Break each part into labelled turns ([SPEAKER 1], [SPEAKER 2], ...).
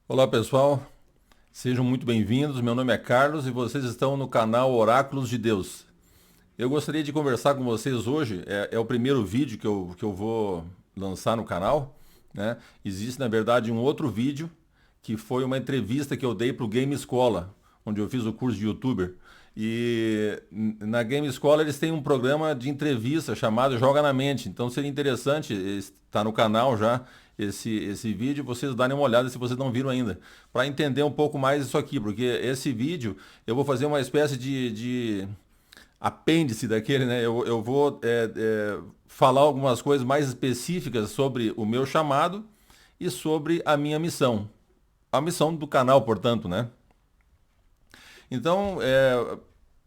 [SPEAKER 1] Olá pessoal, sejam muito bem-vindos. Meu nome é Carlos e vocês estão no canal Oráculos de Deus. Eu gostaria de conversar com vocês hoje. É o primeiro vídeo que eu vou lançar no canal, né? Existe na verdade um outro vídeo que foi uma entrevista que eu dei para o Game Escola, onde eu fiz o curso de YouTuber. E na Game Escola eles têm um programa de entrevista chamado Joga na Mente. Então seria interessante, está no canal já esse vídeo, vocês darem uma olhada se vocês não viram ainda, para entender um pouco mais isso aqui, porque esse vídeo eu vou fazer uma espécie de apêndice daquele, né? Eu vou falar algumas coisas mais específicas sobre o meu chamado e sobre a minha missão. A missão do canal, portanto, né? Então,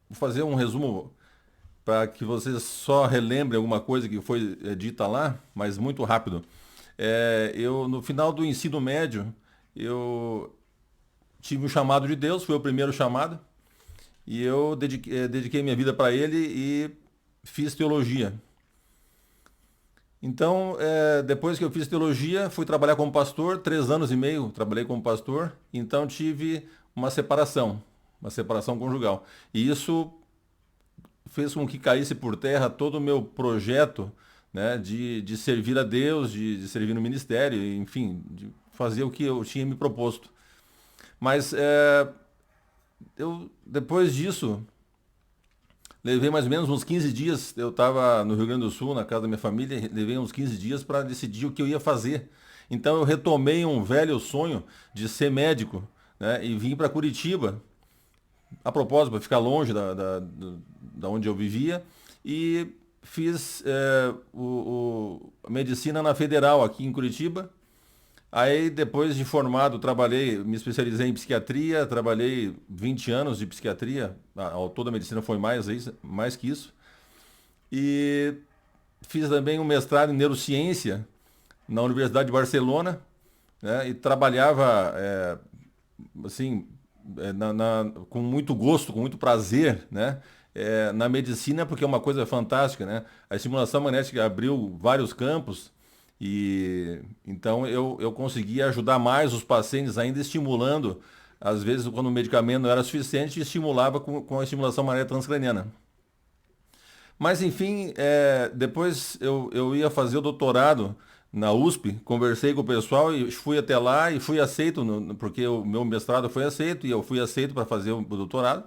[SPEAKER 1] vou fazer um resumo para que vocês só relembrem alguma coisa que foi dita lá, mas muito rápido. No final do ensino médio, eu tive um chamado de Deus, foi o primeiro chamado, e eu dediquei minha vida para ele e fiz teologia. Então, depois que eu fiz teologia, fui trabalhar como pastor, 3 anos e meio trabalhei como pastor, então tive uma separação conjugal. E isso fez com que caísse por terra todo o meu projeto, né, de servir a Deus, de servir no ministério, enfim, de fazer o que eu tinha me proposto. Mas eu, depois disso, levei mais ou menos uns 15 dias. Eu estava no Rio Grande do Sul, na casa da minha família, levei uns 15 dias para decidir o que eu ia fazer. Então eu retomei um velho sonho de ser médico, né, e vim para Curitiba, a propósito, para ficar longe da onde eu vivia, e fiz a medicina na Federal, aqui em Curitiba. Aí, depois de formado, me especializei em psiquiatria, trabalhei 20 anos de psiquiatria, ao todo a medicina foi mais que isso. E fiz também um mestrado em neurociência na Universidade de Barcelona, né, e trabalhava assim, com muito gosto, com muito prazer, né? Na medicina, porque é uma coisa fantástica, né? A estimulação magnética abriu vários campos e então eu conseguia ajudar mais os pacientes, ainda estimulando, às vezes quando o medicamento não era suficiente, estimulava com a estimulação magnética transcraniana. Mas enfim, depois eu ia fazer o doutorado na USP, conversei com o pessoal e fui até lá e fui aceito, porque o meu mestrado foi aceito e eu fui aceito para fazer o doutorado.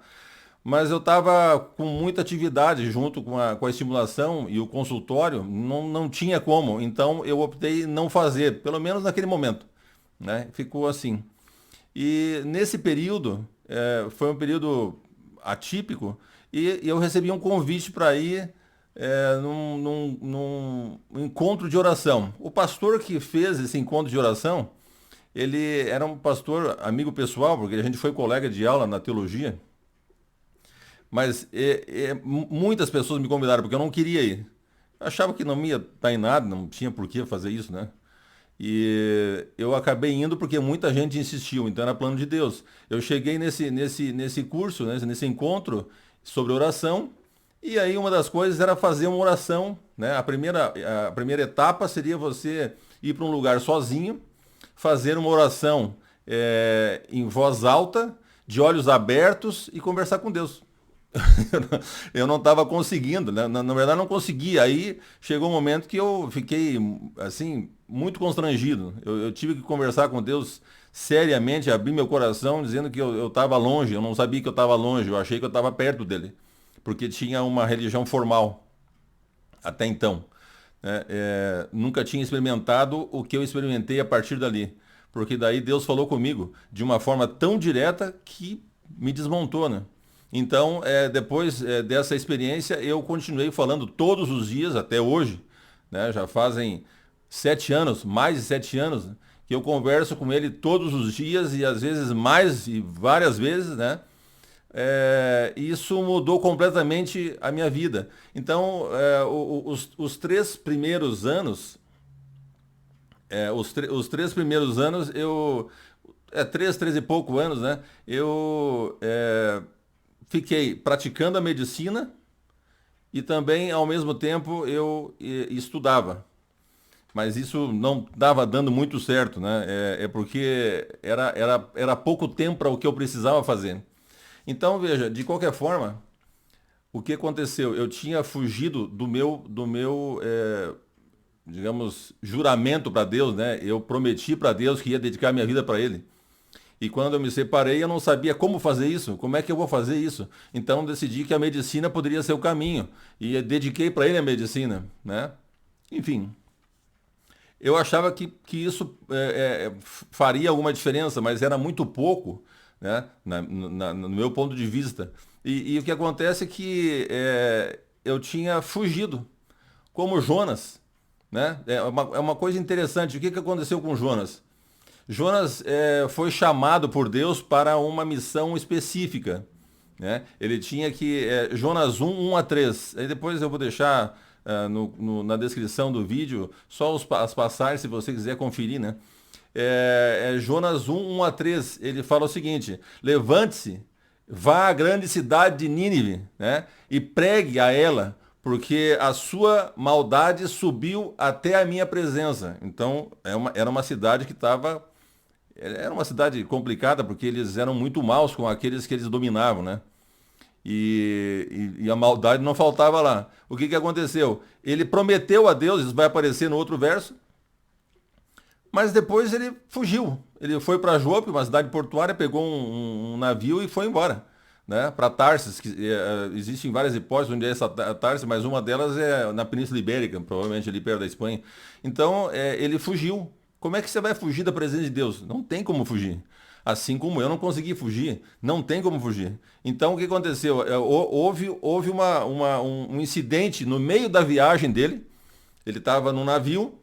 [SPEAKER 1] Mas eu estava com muita atividade junto com a estimulação e o consultório, não tinha como. Então eu optei em não fazer, pelo menos naquele momento, né? Ficou assim. E nesse período, foi um período atípico, e eu recebi um convite para ir num encontro de oração. O pastor que fez esse encontro de oração, ele era um pastor amigo pessoal, porque a gente foi colega de aula na teologia, mas muitas pessoas me convidaram porque eu não queria ir. Eu achava que não ia dar em nada, não tinha por que fazer isso, né? E eu acabei indo porque muita gente insistiu, então era plano de Deus. Eu cheguei nesse curso, né, nesse encontro sobre oração, e aí uma das coisas era fazer uma oração, né? A primeira etapa seria você ir para um lugar sozinho, fazer uma oração em voz alta, de olhos abertos e conversar com Deus. Eu não estava conseguindo, né? Na verdade, não conseguia. Aí chegou um momento que eu fiquei, assim, muito constrangido. Eu tive que conversar com Deus seriamente, abrir meu coração, dizendo que eu estava longe. Eu não sabia que eu estava longe, eu achei que eu estava perto dele, porque tinha uma religião formal até então, né? Nunca tinha experimentado o que eu experimentei a partir dali, porque daí Deus falou comigo de uma forma tão direta que me desmontou, né? Então, depois dessa experiência, eu continuei falando todos os dias até hoje, né? Já fazem 7 anos, mais de 7 anos, né, que eu converso com ele todos os dias e às vezes mais e várias vezes, né? Isso mudou completamente a minha vida. Então, os 3 primeiros anos, os 3 primeiros anos, três e pouco anos, né? Eu fiquei praticando a medicina e também, ao mesmo tempo, eu estudava. mas isso não estava dando muito certo, né? É porque era pouco tempo para o que eu precisava fazer. Então, veja, de qualquer forma, o que aconteceu? Eu tinha fugido do meu, digamos, juramento para Deus, né? Eu prometi para Deus que ia dedicar minha vida para Ele. E quando eu me separei, eu não sabia como fazer isso, como é que eu vou fazer isso. Então decidi que a medicina poderia ser o caminho e dediquei para ele a medicina, né? Enfim, eu achava que isso faria alguma diferença, mas era muito pouco, né? No meu ponto de vista. E o que acontece é que eu tinha fugido, como Jonas, né? É uma coisa interessante. O que aconteceu com Jonas? Jonas foi chamado por Deus para uma missão específica, né? Ele tinha que. Jonas 1, 1 a 3. Aí depois eu vou deixar na descrição do vídeo só as passagens, se você quiser conferir, né? Jonas 1, 1 a 3. Ele fala o seguinte: levante-se, vá à grande cidade de Nínive, né? E pregue a ela, porque a sua maldade subiu até a minha presença. Então, era uma cidade que estava. Era uma cidade complicada, porque eles eram muito maus com aqueles que eles dominavam, né? E a maldade não faltava lá. O que aconteceu? Ele prometeu a Deus, isso vai aparecer no outro verso, mas depois ele fugiu. Ele foi para Jope, uma cidade portuária, pegou um navio e foi embora, né? Para Tarsis, que existem várias hipóteses onde é essa Tarsis, mas uma delas é na Península Ibérica, provavelmente ali perto da Espanha. Então, ele fugiu. Como é que você vai fugir da presença de Deus? Não tem como fugir. Assim como eu não consegui fugir, não tem como fugir. Então, o que aconteceu? Houve um incidente no meio da viagem dele. Ele estava num navio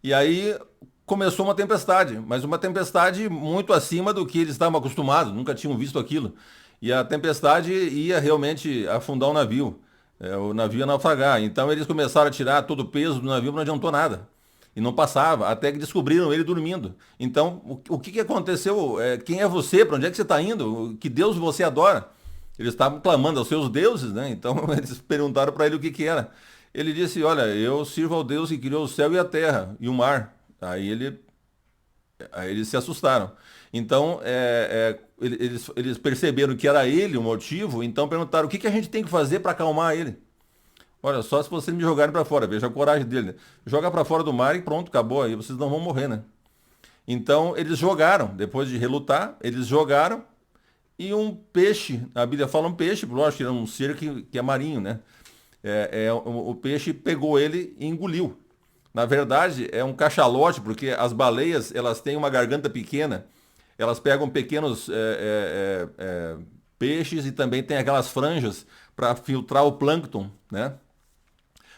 [SPEAKER 1] e aí começou uma tempestade, mas uma tempestade muito acima do que eles estavam acostumados, nunca tinham visto aquilo. E a tempestade ia realmente afundar o navio. O navio ia naufragar. Então eles começaram a tirar todo o peso do navio, mas não adiantou nada. E não passava, até que descobriram ele dormindo. Então, o que aconteceu? Quem é você? Para onde é que você está indo? Que Deus você adora? Eles estavam clamando aos seus deuses, né? Então eles perguntaram para ele o que era. Ele disse: olha, eu sirvo ao Deus que criou o céu e a terra e o mar. Aí eles se assustaram. Então, eles perceberam que era ele o motivo, então perguntaram: o que a gente tem que fazer para acalmar ele? Olha, só se vocês me jogarem para fora, veja a coragem dele, né? Joga para fora do mar e pronto, acabou, aí vocês não vão morrer, né? Então, eles jogaram, depois de relutar, eles jogaram e um peixe, a Bíblia fala um peixe, lógico que era um ser que é marinho, né? O peixe pegou ele e engoliu. Na verdade, é um cachalote, porque as baleias, elas têm uma garganta pequena, elas pegam pequenos peixes e também tem aquelas franjas para filtrar o plâncton, né?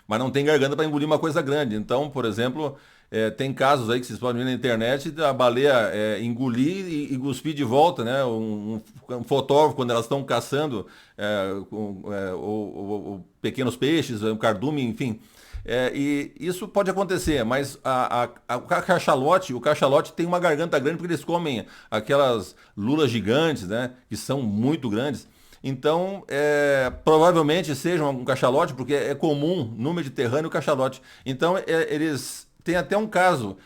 [SPEAKER 1] Mas não tem garganta para engolir uma coisa grande. Então, por exemplo, tem casos aí que vocês podem ver na internet da baleia engolir e cuspir de volta, né? Um fotógrafo, quando elas estão caçando ou pequenos peixes, um cardume, enfim. E isso pode acontecer, mas o cachalote tem uma garganta grande porque eles comem aquelas lulas gigantes, né? Que são muito grandes. Então, provavelmente seja um cachalote, porque é comum no Mediterrâneo o cachalote. Então, eles têm até um caso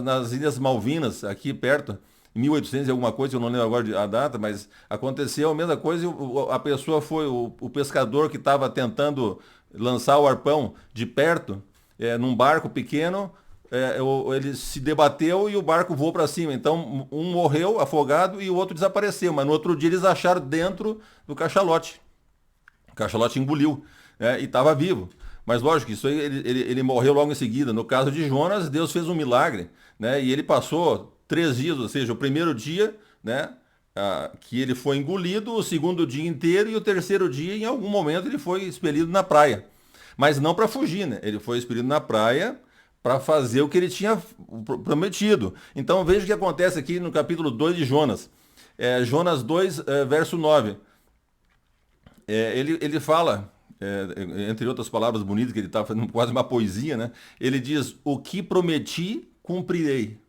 [SPEAKER 1] nas Ilhas Malvinas, aqui perto, em 1800 e alguma coisa, eu não lembro agora a data, mas aconteceu a mesma coisa. A pessoa foi, o pescador que estava tentando lançar o arpão de perto, num barco pequeno, ele se debateu e o barco voou para cima. Então, um morreu afogado e o outro desapareceu. Mas no outro dia eles acharam dentro do cachalote. O cachalote engoliu, e estava vivo. Mas lógico, isso aí ele morreu logo em seguida. No caso de Jonas, Deus fez um milagre, né? E ele passou 3 dias, ou seja, o primeiro dia, né? Que ele foi engolido, o segundo dia inteiro e o terceiro dia, em algum momento, ele foi expelido na praia. Mas não para fugir, né? Ele foi expelido na praia para fazer o que ele tinha prometido. Então veja o que acontece aqui no capítulo 2 de Jonas. Jonas 2, verso 9. Ele fala, entre outras palavras bonitas, que ele está fazendo quase uma poesia, né? Ele diz: o que prometi, cumprirei.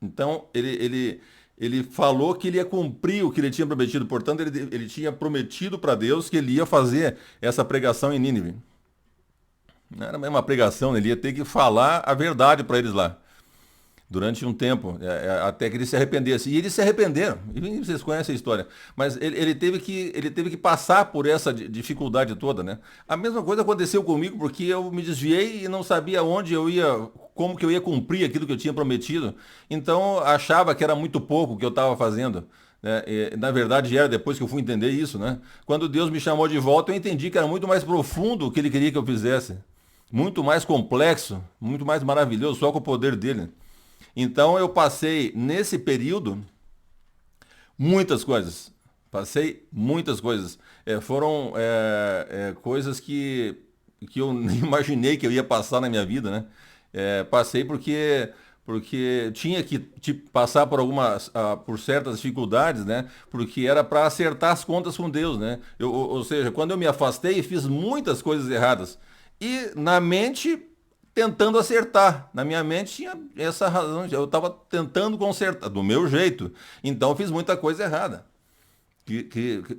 [SPEAKER 1] Então, ele falou que ele ia cumprir o que ele tinha prometido. Portanto, ele tinha prometido para Deus que ele ia fazer essa pregação em Nínive. Não era mais uma pregação, né? Ele ia ter que falar a verdade para eles lá, durante um tempo, até que eles se arrependessem. E eles se arrependeram, e vocês conhecem a história. Mas ele teve que passar por essa dificuldade toda, né? A mesma coisa aconteceu comigo, porque eu me desviei e não sabia onde eu ia, como que eu ia cumprir aquilo que eu tinha prometido. Então, achava que era muito pouco o que eu estava fazendo. Né? E, na verdade, era depois que eu fui entender isso, né? Quando Deus me chamou de volta, eu entendi que era muito mais profundo o que Ele queria que eu fizesse. Muito mais complexo, muito mais maravilhoso, só com o poder dele. Então eu passei nesse período muitas coisas. Passei muitas coisas. Foram coisas que eu nem imaginei que eu ia passar na minha vida, né? Passei porque tinha que passar por por certas dificuldades, né? Porque era para acertar as contas com Deus, né? Ou seja, quando eu me afastei, fiz muitas coisas erradas. E na mente tentando acertar. Na minha mente tinha essa razão. Eu estava tentando consertar do meu jeito. Então eu fiz muita coisa errada,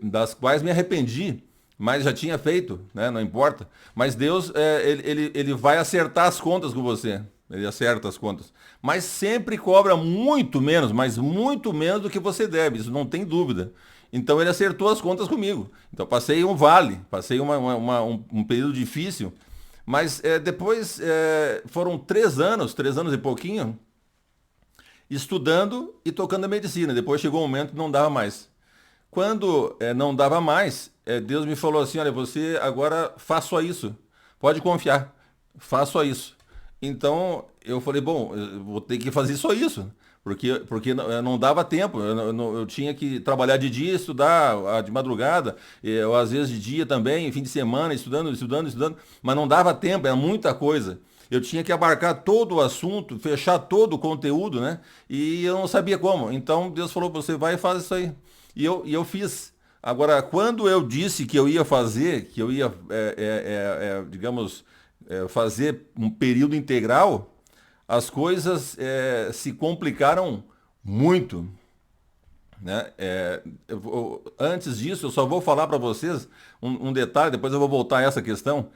[SPEAKER 1] das quais me arrependi, mas já tinha feito, né? Não importa. Mas Deus, ele vai acertar as contas com você. Ele acerta as contas. Mas sempre cobra muito menos, mas muito menos do que você deve. Isso não tem dúvida. Então ele acertou as contas comigo. Então passei um vale, passei um período difícil. Mas depois foram 3 anos e pouquinho, estudando e tocando a medicina. Depois chegou um momento que não dava mais. Quando não dava mais, Deus me falou assim, olha, você agora faz só isso. Pode confiar, faz só isso. Então eu falei, bom, eu vou ter que fazer só isso. Porque não dava tempo, eu tinha que trabalhar de dia, estudar de madrugada, ou às vezes de dia também, fim de semana, estudando, estudando, estudando, mas não dava tempo, era muita coisa. Eu tinha que abarcar todo o assunto, fechar todo o conteúdo, né? E eu não sabia como. Então Deus falou, você vai e faz isso aí. E eu fiz. Agora, quando eu disse que eu ia fazer, que eu ia, digamos, fazer um período integral, as coisas se complicaram muito, né? Antes disso, eu só vou falar para vocês um detalhe, depois eu vou voltar a essa questão.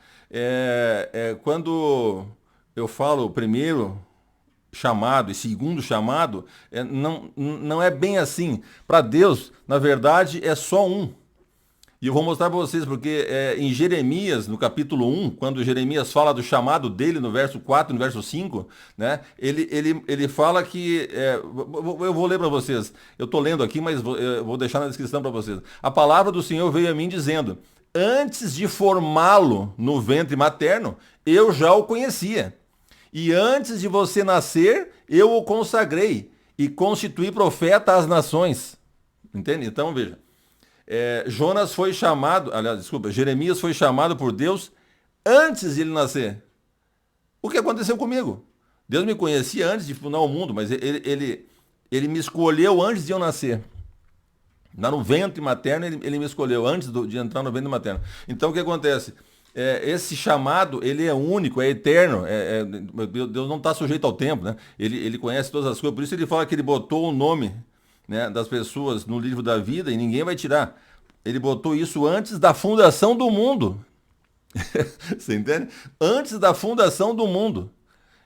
[SPEAKER 1] Quando eu falo primeiro chamado e segundo chamado, não é bem assim. Para Deus, na verdade, é só um. E eu vou mostrar para vocês, porque em Jeremias, no capítulo 1, quando Jeremias fala do chamado dele, no verso 4, no verso 5, né, ele fala que. Eu vou ler para vocês. Eu estou lendo aqui, mas eu vou deixar na descrição para vocês. A palavra do Senhor veio a mim dizendo: antes de formá-lo no ventre materno, eu já o conhecia. E antes de você nascer, eu o consagrei e constituí profeta às nações. Entende? Então, veja. Jonas foi chamado, aliás, desculpa, Jeremias foi chamado por Deus antes de ele nascer. O que aconteceu comigo? Deus me conhecia antes de fundar o mundo, mas ele me escolheu antes de eu nascer. Lá no ventre materno, ele me escolheu antes de entrar no ventre materno. Então, o que acontece? Esse chamado, ele é único, é eterno. Deus não está sujeito ao tempo, né? Ele conhece todas as coisas. Por isso ele fala que ele botou o nome, né, das pessoas no livro da vida e ninguém vai tirar. Ele botou isso antes da fundação do mundo. Você entende? Antes da fundação do mundo.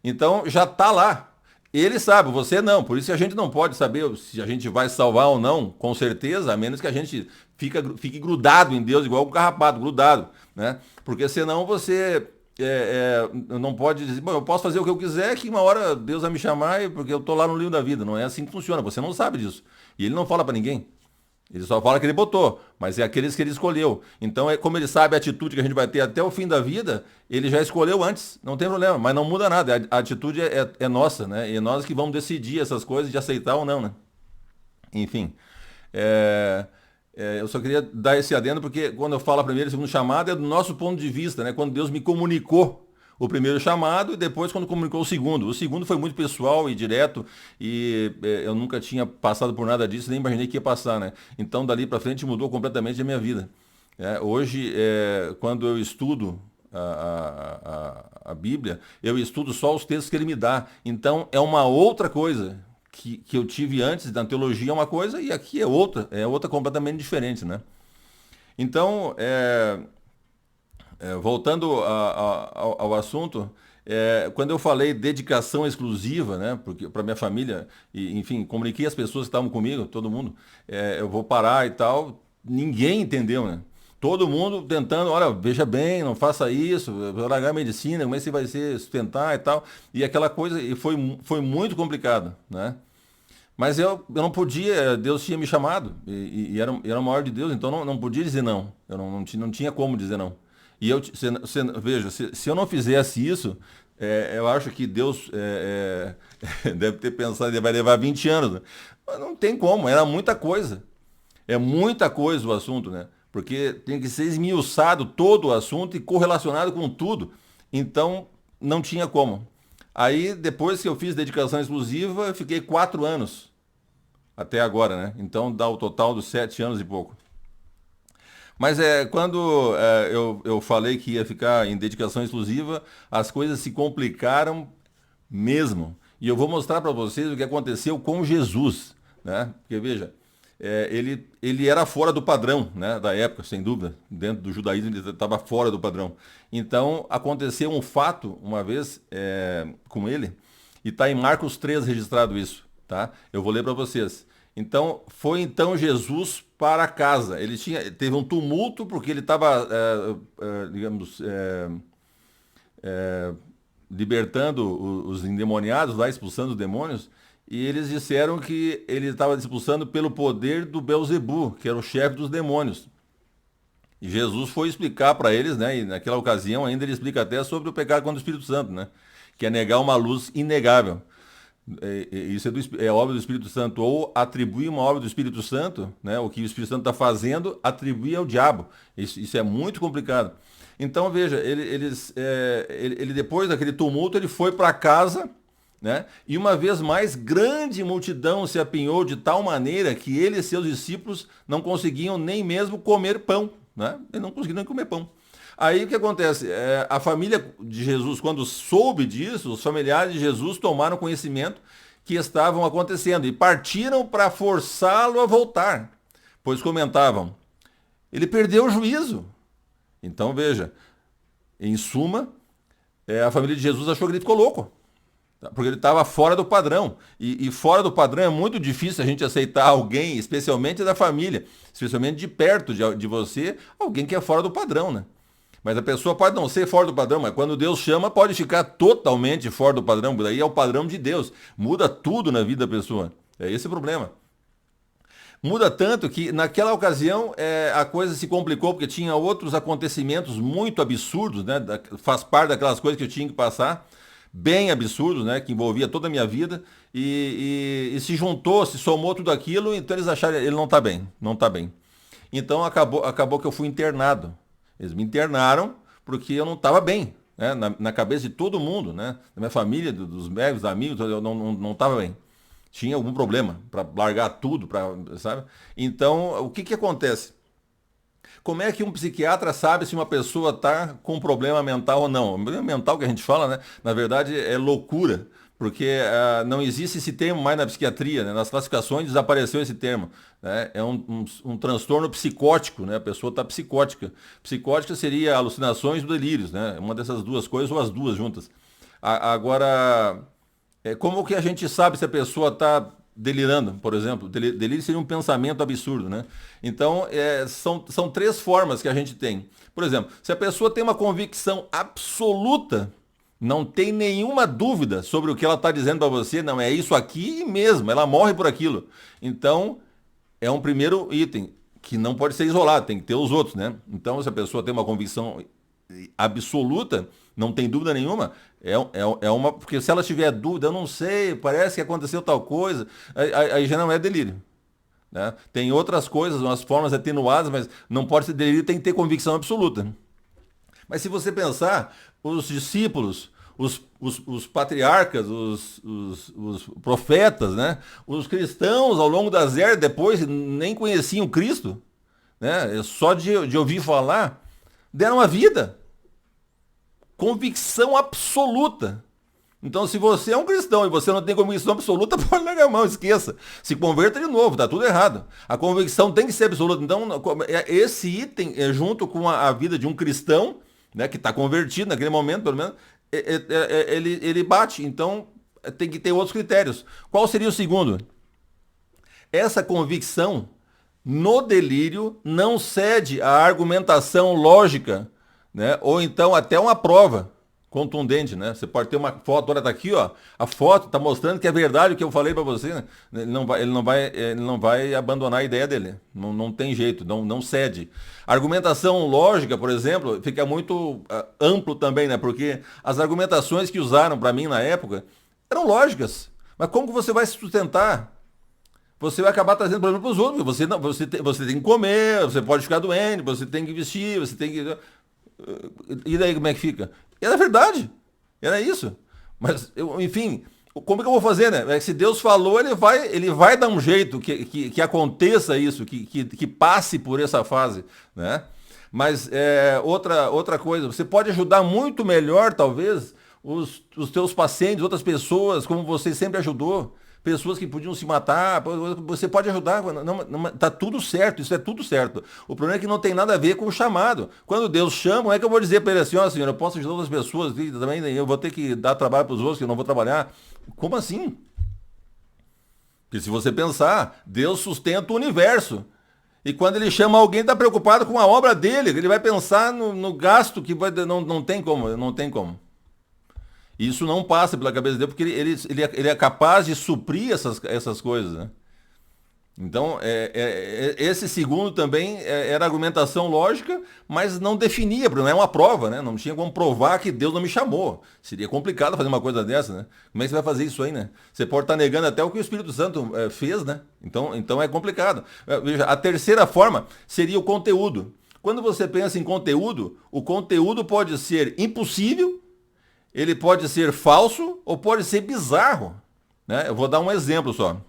[SPEAKER 1] Então já está lá. Ele sabe, você não. Por isso que a gente não pode saber se a gente vai salvar ou não, com certeza, a menos que a gente fique grudado em Deus, igual o carrapato, grudado, né? Porque senão você não pode dizer, bom, eu posso fazer o que eu quiser, que uma hora Deus vai me chamar porque eu estou lá no livro da vida. Não é assim que funciona, você não sabe disso. E ele não fala para ninguém. Ele só fala que ele botou, mas é aqueles que ele escolheu. Então, como ele sabe a atitude que a gente vai ter até o fim da vida, ele já escolheu antes, não tem problema, mas não muda nada. A atitude é nossa, né? E é nós que vamos decidir essas coisas de aceitar ou não, né? Enfim, eu só queria dar esse adendo porque quando eu falo a primeira e segundo chamado é do nosso ponto de vista, né? Quando Deus me comunicou o primeiro chamado e depois quando comunicou o segundo. O segundo foi muito pessoal e direto e eu nunca tinha passado por nada disso, nem imaginei que ia passar, né? Então dali para frente mudou completamente a minha vida. Hoje, quando eu estudo a Bíblia, eu estudo só os textos que ele me dá. Então é uma outra coisa que eu tive antes, na teologia é uma coisa e aqui é outra completamente diferente, né? Então, voltando ao assunto, quando eu falei dedicação exclusiva, né, porque para minha família, e, enfim, comuniquei às pessoas que estavam comigo, todo mundo, eu vou parar e tal, ninguém entendeu, né? Todo mundo tentando, olha, veja bem, não faça isso, vai largar a medicina, como é que você vai se sustentar e tal, e aquela coisa, e foi muito complicado, né? Mas eu não podia, Deus tinha me chamado, e era o maior de Deus, então não podia dizer não. Eu não tinha como dizer não. E veja, se eu não fizesse isso, eu acho que Deus deve ter pensado, ele vai levar 20 anos, né? Mas não tem como, era muita coisa. É muita coisa o assunto, né? Porque tem que ser esmiuçado todo o assunto e correlacionado com tudo. Então, não tinha como. Aí, depois que eu fiz dedicação exclusiva, eu fiquei 4 anos até agora, né? Então, dá o total dos 7 anos e pouco. Mas quando eu falei que ia ficar em dedicação exclusiva, as coisas se complicaram mesmo. E eu vou mostrar para vocês o que aconteceu com Jesus, né? Porque veja, ele era fora do padrão, né, da época, sem dúvida. Dentro do judaísmo ele estava fora do padrão. Então aconteceu um fato uma vez com ele, e está em Marcos 3 registrado isso, tá? Eu vou ler para vocês. Então foi então Jesus para casa. Teve um tumulto porque ele estava, digamos, libertando os endemoniados, lá expulsando os demônios, e eles disseram que ele estava expulsando pelo poder do Belzebu, que era o chefe dos demônios. E Jesus foi explicar para eles, né? E naquela ocasião ainda ele explica até sobre o pecado contra o Espírito Santo, né? Que é negar uma luz inegável. Isso é obra do Espírito Santo, ou atribuir uma obra do Espírito Santo, né? O que o Espírito Santo está fazendo, atribuir ao diabo. Isso é muito complicado. Então veja, ele depois daquele tumulto ele foi para casa, né? E uma vez mais grande multidão se apinhou de tal maneira que ele e seus discípulos não conseguiam nem mesmo comer pão, né? Eles não conseguiam nem comer pão. Aí o que acontece? A família de Jesus, quando soube disso, os familiares de Jesus tomaram conhecimento que estavam acontecendo e partiram para forçá-lo a voltar, pois comentavam, ele perdeu o juízo. Então veja, em suma, a família de Jesus achou que ele ficou louco, tá? Porque ele estava fora do padrão. E fora do padrão é muito difícil a gente aceitar alguém, especialmente da família, especialmente de perto de você, alguém que é fora do padrão, né? Mas a pessoa pode não ser fora do padrão, mas quando Deus chama, pode ficar totalmente fora do padrão. Daí é o padrão de Deus. Muda tudo na vida da pessoa. É esse o problema. Muda tanto que naquela ocasião a coisa se complicou, porque tinha outros acontecimentos muito absurdos, né? Faz parte daquelas coisas que eu tinha que passar, bem absurdos, né? Que envolvia toda a minha vida. E se juntou, se somou tudo aquilo, então eles acharam, ele não está bem, não está bem. Então acabou que eu fui internado. Eles me internaram porque eu não estava bem, né? Na cabeça de todo mundo, né? Da minha família, dos médicos, dos amigos, eu não estava bem. Tinha algum problema para largar tudo, sabe? Então, o que acontece? Como é que um psiquiatra sabe se uma pessoa está com problema mental ou não? O problema mental que a gente fala, né? Na verdade, é loucura. Porque não existe esse termo mais na psiquiatria, né? Nas classificações desapareceu esse termo, né? É um transtorno psicótico, né? A pessoa está psicótica. Psicótica seria alucinações e delírios, né? Uma dessas duas coisas ou as duas juntas. Agora, como que a gente sabe se a pessoa está delirando, por exemplo? Delírio seria um pensamento absurdo, né? Então, são três formas que a gente tem. Por exemplo, se a pessoa tem uma convicção absoluta, não tem nenhuma dúvida sobre o que ela está dizendo para você, não, é isso aqui mesmo, ela morre por aquilo. Então, é um primeiro item, que não pode ser isolado, tem que ter os outros, né? Então, se a pessoa tem uma convicção absoluta, não tem dúvida nenhuma, uma. Porque se ela tiver dúvida, eu não sei, parece que aconteceu tal coisa, aí já não é delírio. Né? Tem outras coisas, umas formas atenuadas, mas não pode ser delírio, tem que ter convicção absoluta. Mas se você pensar, os discípulos, os patriarcas, os profetas, né? Os cristãos ao longo das eras depois nem conheciam Cristo, né? Só de ouvir falar, deram a vida. Convicção absoluta. Então, se você é um cristão e você não tem convicção absoluta, pode largar a mão, esqueça. Se converta de novo, tá tudo errado. A convicção tem que ser absoluta. Então, esse item é junto com a vida de um cristão, né, que está convertido naquele momento, pelo menos, ele bate. Então, tem que ter outros critérios. Qual seria o segundo? Essa convicção no delírio não cede à argumentação lógica, né? Ou então até uma prova contundente, né? Você pode ter uma foto, olha, tá aqui, ó, a foto está mostrando que é verdade o que eu falei para você, né? Ele não vai abandonar a ideia dele. Não tem jeito, não cede. A argumentação lógica, por exemplo, fica muito amplo também, né? Porque as argumentações que usaram para mim na época eram lógicas. Mas como que você vai se sustentar? Você vai acabar trazendo problema para os outros. Você tem que comer, você pode ficar doente, você tem que vestir, você tem que. E daí como é que fica? E era verdade. Era isso. Mas, enfim, como é que eu vou fazer, né? É que se Deus falou, ele vai dar um jeito que aconteça isso, que passe por essa fase, né? Mas outra coisa, você pode ajudar muito melhor, talvez, os teus pacientes, outras pessoas, como você sempre ajudou. Pessoas que podiam se matar, você pode ajudar, tá tudo certo, isso é tudo certo. O problema é que não tem nada a ver com o chamado. Quando Deus chama, não é que eu vou dizer para ele assim, ó, Senhor, eu posso ajudar outras pessoas, também eu vou ter que dar trabalho para os outros, que eu não vou trabalhar. Como assim? Porque se você pensar, Deus sustenta o universo. E quando ele chama alguém, está preocupado com a obra dele, ele vai pensar no gasto que não tem como, não tem como. Isso não passa pela cabeça dele, porque ele é capaz de suprir essas coisas, né? Então, esse segundo também era argumentação lógica, mas não definia, porque não é uma prova, né? Não tinha como provar que Deus não me chamou. Seria complicado fazer uma coisa dessa, né? Como é que você vai fazer isso aí, né? Você pode estar negando até o que o Espírito Santo fez, né? Então é complicado. Veja, a terceira forma seria o conteúdo. Quando você pensa em conteúdo, o conteúdo pode ser impossível, ele pode ser falso ou pode ser bizarro, né? Eu vou dar um exemplo só.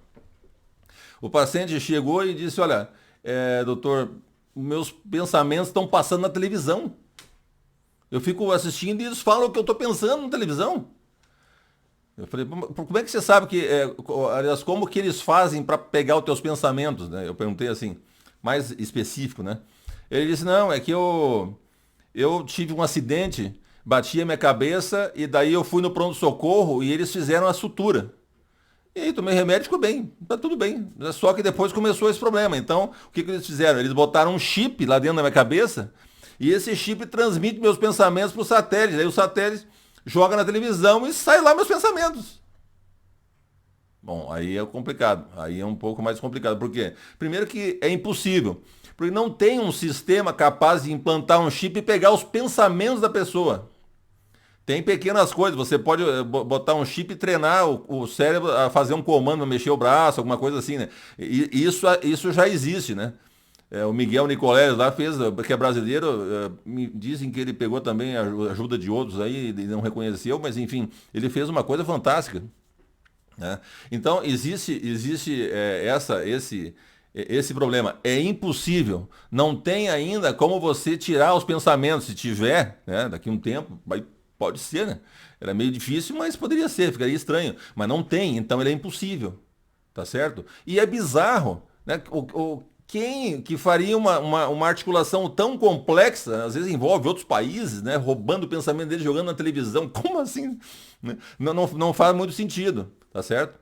[SPEAKER 1] O paciente chegou e disse, olha, doutor, meus pensamentos estão passando na televisão. Eu fico assistindo e eles falam o que eu estou pensando na televisão. Eu falei, como é que você sabe aliás, como que eles fazem para pegar os teus pensamentos, né? Eu perguntei assim, mais específico, né? Ele disse, não, é que eu tive um acidente, bati a minha cabeça e daí eu fui no pronto-socorro e eles fizeram a sutura. E aí tomei remédio e ficou bem, tá tudo bem. Só que depois começou esse problema. Então, o que eles fizeram? Eles botaram um chip lá dentro da minha cabeça e esse chip transmite meus pensamentos para o satélite. Aí o satélite joga na televisão e sai lá meus pensamentos. Bom, aí é complicado. Aí é um pouco mais complicado. Por quê? Primeiro que é impossível. Porque não tem um sistema capaz de implantar um chip e pegar os pensamentos da pessoa. Tem pequenas coisas, você pode botar um chip e treinar o cérebro a fazer um comando, mexer o braço, alguma coisa assim, né? E isso já existe, né? O Miguel Nicoleles lá fez, que é brasileiro, me dizem que ele pegou também a ajuda de outros aí, e não reconheceu, mas enfim, ele fez uma coisa fantástica, né? Então existe esse problema. É impossível, não tem ainda como você tirar os pensamentos, se tiver, né? Daqui a um tempo, pode ser, né? Era meio difícil, mas poderia ser, ficaria estranho. Mas não tem, então ele é impossível. Tá certo? E é bizarro, né? Quem que faria uma articulação tão complexa, às vezes envolve outros países, né? Roubando o pensamento deles, jogando na televisão. Como assim? Né? Não faz muito sentido, tá certo?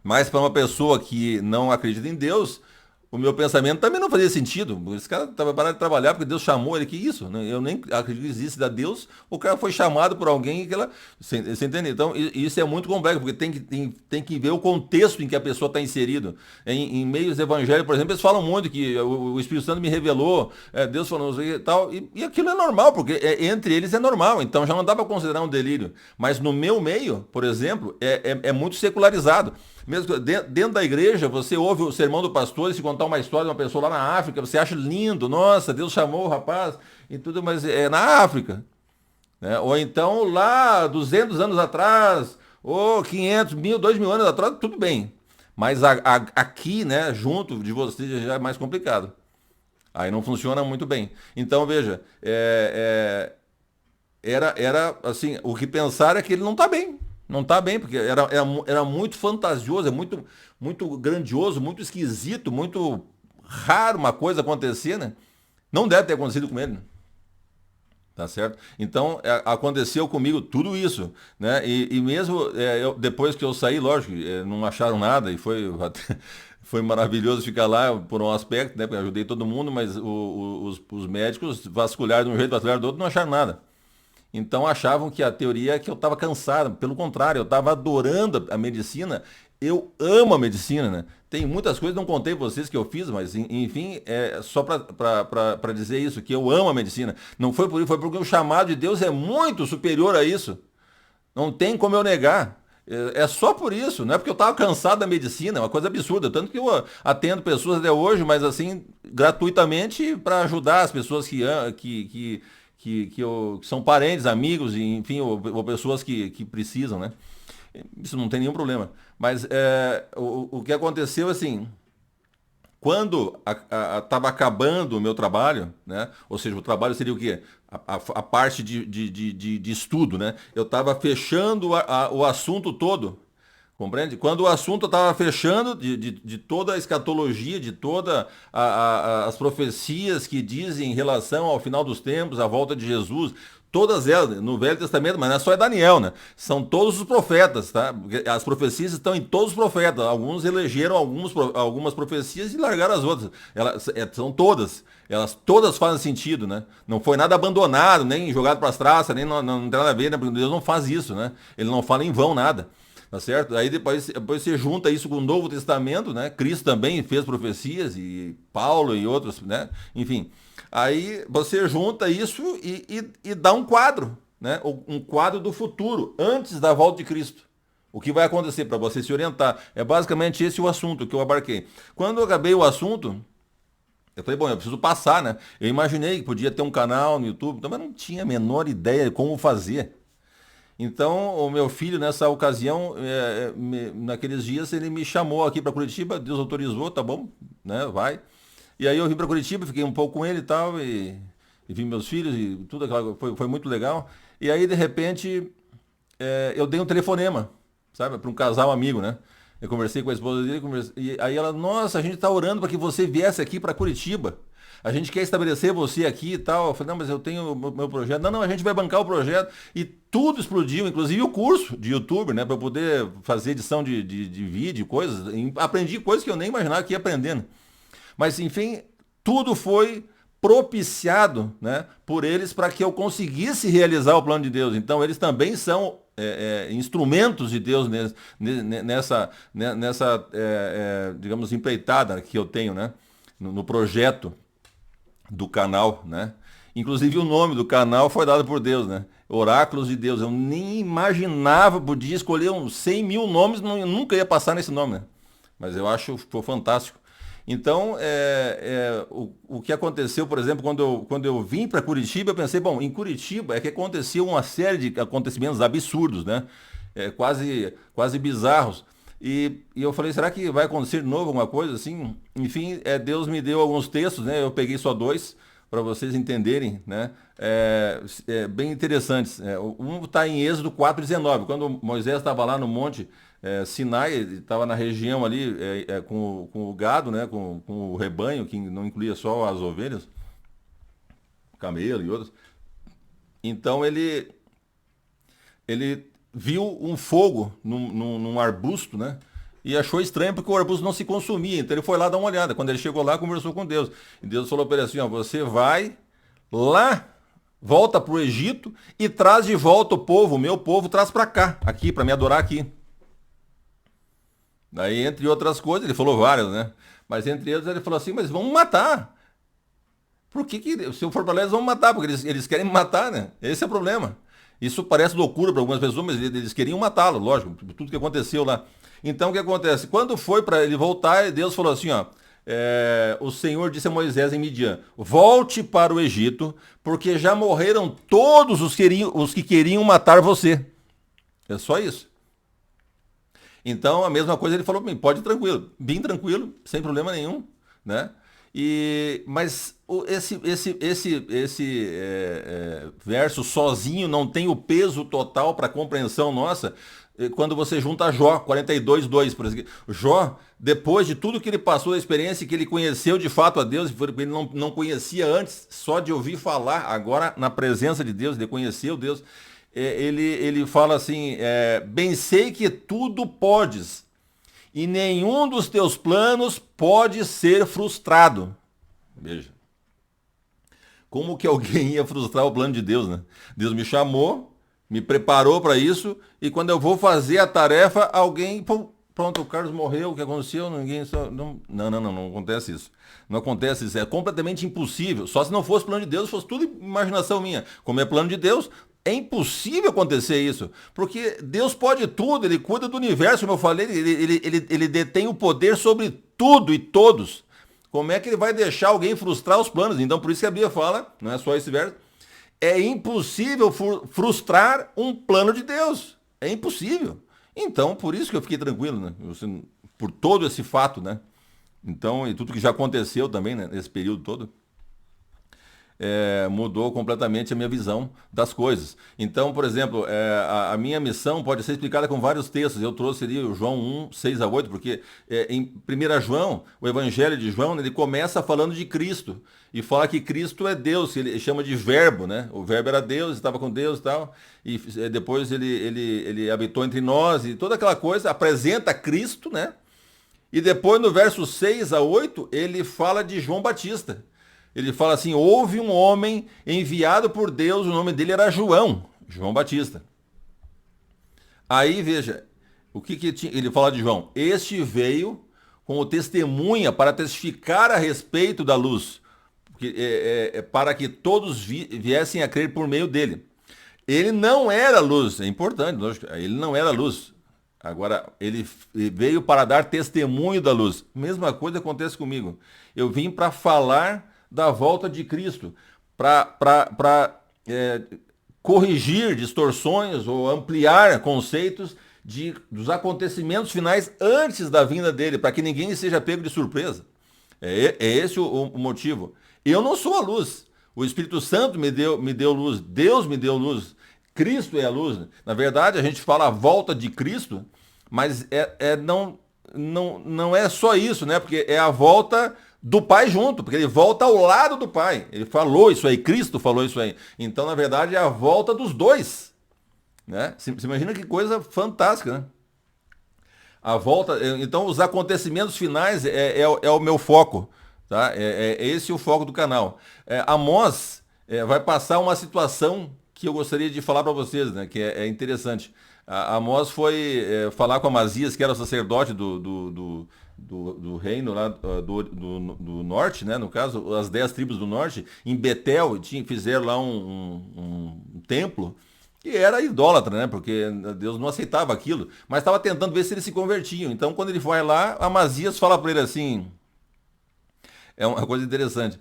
[SPEAKER 1] Mas para uma pessoa que não acredita em Deus, o meu pensamento também não fazia sentido. Esse cara estava parado de trabalhar porque Deus chamou ele. Que isso? Eu nem acredito que existe da Deus. O cara foi chamado por alguém que ela. Você entende? Então, isso é muito complexo, porque tem que ver o contexto em que a pessoa está inserido. Em meios evangélicos, por exemplo, eles falam muito que o Espírito Santo me revelou, Deus falou e tal. E aquilo é normal, porque entre eles é normal. Então já não dá para considerar um delírio. Mas no meu meio, por exemplo, é muito secularizado. Mesmo dentro da igreja, você ouve o sermão do pastor e se contar uma história de uma pessoa lá na África, você acha lindo, nossa, Deus chamou o rapaz e tudo, mas é na África, né? Ou então lá 200 anos atrás, ou 500, 1000, 2000 anos atrás, tudo bem. Mas aqui, né, junto de você já é mais complicado. Aí não funciona muito bem. Então, veja, era assim, o que pensar é que ele não está bem. Não está bem, porque era muito fantasioso, é muito grandioso, muito esquisito, muito raro uma coisa acontecer, né? Não deve ter acontecido com ele, né? Tá certo? Então, aconteceu comigo tudo isso, né? E mesmo depois que eu saí, lógico, não acharam nada e foi, foi maravilhoso ficar lá por um aspecto, né? Porque eu ajudei todo mundo, mas os médicos vasculharam de um jeito, vasculharam do outro, não acharam nada. Então achavam que a teoria é que eu estava cansado. Pelo contrário, eu estava adorando a medicina. Eu amo a medicina, né? Tem muitas coisas, não contei pra vocês que eu fiz, mas enfim, é só para dizer isso, que eu amo a medicina. Não foi por isso, foi porque o chamado de Deus é muito superior a isso. Não tem como eu negar. É só por isso, não é porque eu estava cansado da medicina, é uma coisa absurda. Tanto que eu atendo pessoas até hoje, mas assim, gratuitamente para ajudar as pessoas que são parentes, amigos, enfim, ou pessoas que precisam, né? Isso não tem nenhum problema. Mas o que aconteceu, assim, quando estava acabando o meu trabalho, né? Ou seja, o trabalho seria o quê? A parte de estudo, né? Eu estava fechando o assunto todo, compreende? Quando o assunto estava fechando de toda a escatologia, de todas as profecias que dizem em relação ao final dos tempos, à volta de Jesus, todas elas, no Velho Testamento, mas não é só Daniel, né? São todos os profetas, tá? Porque as profecias estão em todos os profetas. Alguns elegeram algumas profecias e largaram as outras. Elas são todas. Elas todas fazem sentido, né? Não foi nada abandonado, nem jogado para as traças, nem não tem nada a ver, né? Porque Deus não faz isso, né? Ele não fala em vão nada. Tá certo? Aí depois você junta isso com o Novo Testamento, né? Cristo também fez profecias, e Paulo e outros, né? Enfim. Aí você junta isso e dá um quadro, né? Um quadro do futuro, antes da volta de Cristo. O que vai acontecer para você se orientar. É basicamente esse o assunto que eu abarquei. Quando eu acabei o assunto, eu falei, bom, eu preciso passar, né? Eu imaginei que podia ter um canal no YouTube, mas não tinha a menor ideia de como fazer. Então, o meu filho, nessa ocasião, naqueles dias, ele me chamou aqui para Curitiba, Deus autorizou, tá bom, né, vai. E aí eu vim para Curitiba, fiquei um pouco com ele e tal, e vi meus filhos e tudo aquela, foi muito legal. E aí, de repente, eu dei um telefonema, sabe, para um casal amigo, né? Eu conversei com a esposa dele, e aí ela, nossa, a gente está orando para que você viesse aqui para Curitiba. A gente quer estabelecer você aqui e tal. Eu falei, não, mas eu tenho o meu projeto. Não, não, a gente vai bancar o projeto. E tudo explodiu, inclusive o curso de youtuber, né? Para eu poder fazer edição de vídeo, coisas. Aprendi coisas que eu nem imaginava que ia aprendendo. Mas, enfim, tudo foi propiciado, né, por eles para que eu conseguisse realizar o plano de Deus. Então, eles também são instrumentos de Deus nessa digamos, empreitada que eu tenho, né, no projeto do canal, né? Inclusive o nome do canal foi dado por Deus, né? Oráculos de Deus. Eu nem imaginava, podia escolher uns 100 mil nomes, nunca ia passar nesse nome, né? Mas eu acho que foi fantástico. Então, o que aconteceu, por exemplo, quando eu vim para Curitiba, eu pensei, bom, em Curitiba é que aconteceu uma série de acontecimentos absurdos, né? Quase bizarros. E eu falei, será que vai acontecer de novo alguma coisa assim? Enfim, Deus me deu alguns textos, né? Eu peguei só dois para vocês entenderem, né? Bem interessantes. Um está em Êxodo 4:19, quando Moisés estava lá no monte Sinai, ele estava na região ali com o gado, né? Com o rebanho, que não incluía só as ovelhas, camelo e outros. Então ele viu um fogo num arbusto, né? E achou estranho porque o arbusto não se consumia. Então ele foi lá dar uma olhada. Quando ele chegou lá, conversou com Deus. E Deus falou para ele assim, ó, você vai lá, volta para o Egito e traz de volta o povo, o meu povo, traz para cá, aqui, para me adorar aqui. Daí, entre outras coisas, ele falou várias, né? Mas entre eles ele falou assim, mas vamos matar. Por que se eu for para lá, eles vão me matar? Porque eles querem me matar, né? Esse é o problema. Isso parece loucura para algumas pessoas, mas eles queriam matá-lo, lógico, tudo que aconteceu lá. Então o que acontece? Quando foi para ele voltar, Deus falou assim, ó, o Senhor disse a Moisés em Midian, volte para o Egito, porque já morreram todos os que queriam matar você. É só isso. Então a mesma coisa ele falou para mim, pode ir tranquilo, bem tranquilo, sem problema nenhum, né? Mas esse verso sozinho não tem o peso total para a compreensão nossa quando você junta Jó, 42:2, por exemplo. Jó, depois de tudo que ele passou, a experiência que ele conheceu de fato a Deus, ele não conhecia antes, só de ouvir falar, agora na presença de Deus, ele conheceu Deus, ele fala assim, bem sei que tudo podes, e nenhum dos teus planos pode ser frustrado. Veja, como que alguém ia frustrar o plano de Deus, né? Deus me chamou, me preparou para isso, e quando eu vou fazer a tarefa, alguém, pum, pronto, o Carlos morreu, o que aconteceu? Ninguém só, não acontece isso. Não acontece isso, é completamente impossível. Só se não fosse plano de Deus, fosse tudo imaginação minha. Como é plano de Deus, é impossível acontecer isso, porque Deus pode tudo, Ele cuida do universo, como eu falei, ele detém o poder sobre tudo e todos. Como é que Ele vai deixar alguém frustrar os planos? Então, por isso que a Bíblia fala, não é só esse verso, é impossível frustrar um plano de Deus. É impossível. Então, por isso que eu fiquei tranquilo, né? Por todo esse fato, né? Então, e tudo que já aconteceu também, né? Nesse período todo, mudou completamente a minha visão das coisas. Então, por exemplo, a minha missão pode ser explicada com vários textos. Eu trouxe ali o João 1:6-8, porque em 1 João, o Evangelho de João, ele começa falando de Cristo. E fala que Cristo é Deus, ele chama de verbo, né? O verbo era Deus, estava com Deus e tal. E depois ele habitou entre nós e toda aquela coisa, apresenta Cristo, né? E depois no verso 6-8, ele fala de João Batista. Ele fala assim, houve um homem enviado por Deus, o nome dele era João Batista. Aí, veja, o que ele fala de João? Este veio como testemunha para testificar a respeito da luz, para que todos viessem a crer por meio dele. Ele não era luz, é importante, ele não era luz. Agora, ele veio para dar testemunho da luz. Mesma coisa acontece comigo. Eu vim para falar da volta de Cristo, para corrigir distorções ou ampliar conceitos dos acontecimentos finais antes da vinda dele, para que ninguém seja pego de surpresa. É esse o motivo. Eu não sou a luz. O Espírito Santo me deu luz. Deus me deu luz. Cristo é a luz. Na verdade, a gente fala a volta de Cristo, mas não é só isso, né? Porque é a volta do Pai junto, porque ele volta ao lado do Pai. Ele falou isso aí, Cristo falou isso aí. Então, na verdade, é a volta dos dois. Né? Você imagina que coisa fantástica, né? A volta. Então, os acontecimentos finais é o meu foco. Tá? É esse o foco do canal. Amós vai passar uma situação que eu gostaria de falar para vocês, né? Que é interessante. Amós foi falar com Amazias, que era o sacerdote do reino lá do norte, né? No caso, as 10 tribos do norte, em Betel, fizeram lá um templo que era idólatra, né? Porque Deus não aceitava aquilo, mas estava tentando ver se eles se convertiam. Então, quando ele vai lá, Amazias fala para ele assim, é uma coisa interessante,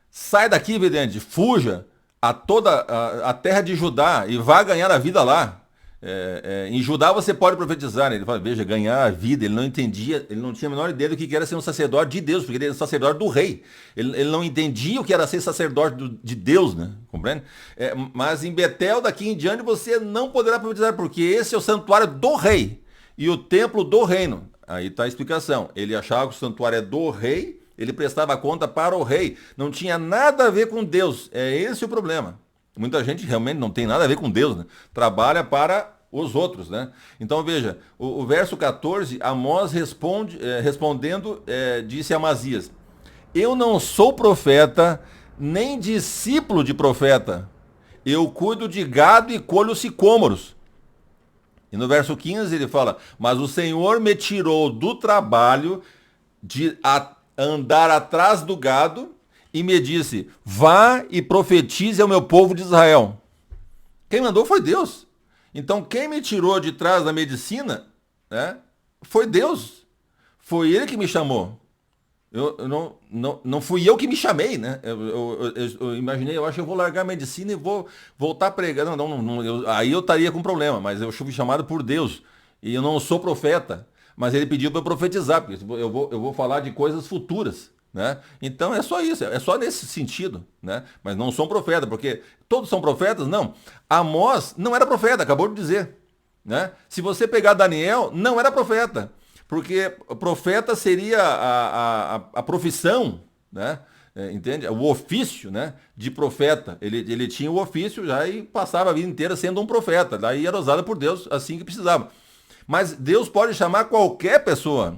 [SPEAKER 1] sai daqui, vidente, fuja a toda a terra de Judá e vá ganhar a vida lá. Em Judá você pode profetizar, né? Ele fala, veja, ganhar a vida, ele não entendia, ele não tinha a menor ideia do que era ser um sacerdote de Deus, porque ele era um sacerdote do rei. Ele não entendia o que era ser sacerdote de Deus, né? Compreende? Mas em Betel, daqui em diante, você não poderá profetizar, porque esse é o santuário do rei e o templo do reino. Aí está a explicação. Ele achava que o santuário é do rei, ele prestava conta para o rei. Não tinha nada a ver com Deus. É esse o problema. Muita gente realmente não tem nada a ver com Deus, né? Trabalha para os outros, né? Então veja, o verso 14, Amós respondendo, disse a Amazias, eu não sou profeta, nem discípulo de profeta. Eu cuido de gado e colho sicômoros. E no verso 15 ele fala, mas o Senhor me tirou do trabalho de andar atrás do gado e me disse, vá e profetize ao meu povo de Israel. Quem mandou foi Deus. Então quem me tirou de trás da medicina, né, foi Deus. Foi Ele que me chamou. Não fui eu que me chamei, né? Eu imaginei, eu acho que eu vou largar a medicina e vou voltar a pregar. Aí eu estaria com problema, mas eu fui chamado por Deus. E eu não sou profeta. Mas ele pediu para eu profetizar, porque eu vou falar de coisas futuras. Né? Então é só isso, é só nesse sentido, né? Mas não sou profeta, porque todos são profetas? Não. Amós não era profeta, acabou de dizer. né? Se você pegar Daniel, não era profeta, porque profeta seria a profissão, né? Entende? O ofício, né, de profeta. Ele tinha o ofício já e passava a vida inteira sendo um profeta. Daí era usado por Deus assim que precisava. Mas Deus pode chamar qualquer pessoa.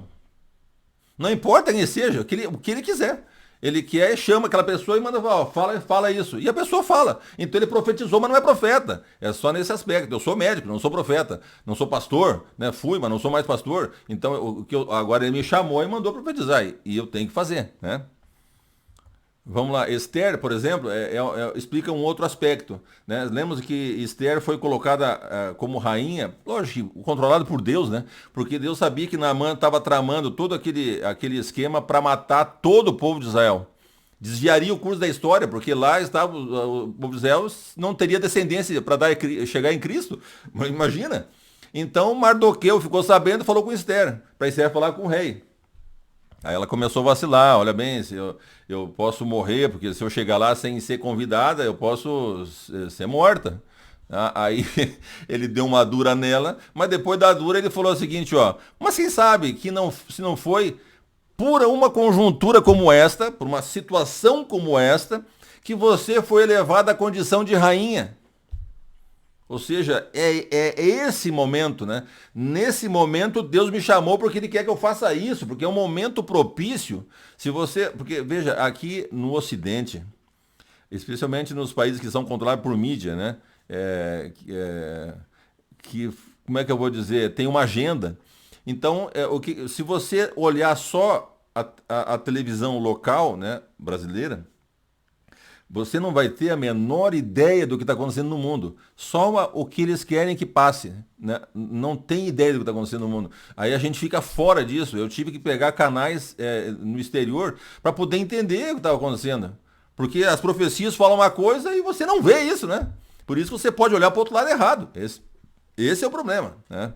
[SPEAKER 1] Não importa quem seja, o que ele quiser. Ele quer e chama aquela pessoa e manda, ó, fala isso. E a pessoa fala. Então ele profetizou, mas não é profeta. É só nesse aspecto. Eu sou médico, não sou profeta. Não sou pastor, né? Fui, mas não sou mais pastor. Então agora ele me chamou e mandou profetizar. E eu tenho que fazer, né? Vamos lá, Esther, por exemplo, explica um outro aspecto, né? Lembra que Esther foi colocada como rainha, lógico, controlada por Deus, né? Porque Deus sabia que Naamã estava tramando todo aquele esquema para matar todo o povo de Israel. Desviaria o curso da história, porque lá estava o povo de Israel, não teria descendência para chegar em Cristo. Imagina. Então Mardoqueu ficou sabendo e falou com Esther, para Esther falar com o rei. Aí ela começou a vacilar, olha bem, se eu posso morrer, porque se eu chegar lá sem ser convidada, eu posso ser morta. Aí ele deu uma dura nela, mas depois da dura ele falou o seguinte, ó, mas quem sabe que não, se não foi por uma conjuntura como esta, por uma situação como esta, que você foi elevada à condição de rainha. Ou seja, é esse momento, né? Nesse momento Deus me chamou porque Ele quer que eu faça isso, porque é um momento propício. Porque veja, aqui no Ocidente, especialmente nos países que são controlados por mídia, né? Como é que eu vou dizer? Tem uma agenda. Então, se você olhar só a televisão local, né, brasileira, você não vai ter a menor ideia do que está acontecendo no mundo. Só o que eles querem que passe, né? Não tem ideia do que está acontecendo no mundo. Aí a gente fica fora disso. Eu tive que pegar canais no exterior para poder entender o que estava acontecendo. Porque as profecias falam uma coisa e você não vê isso, né? Por isso você pode olhar para o outro lado errado. Esse é o problema, né?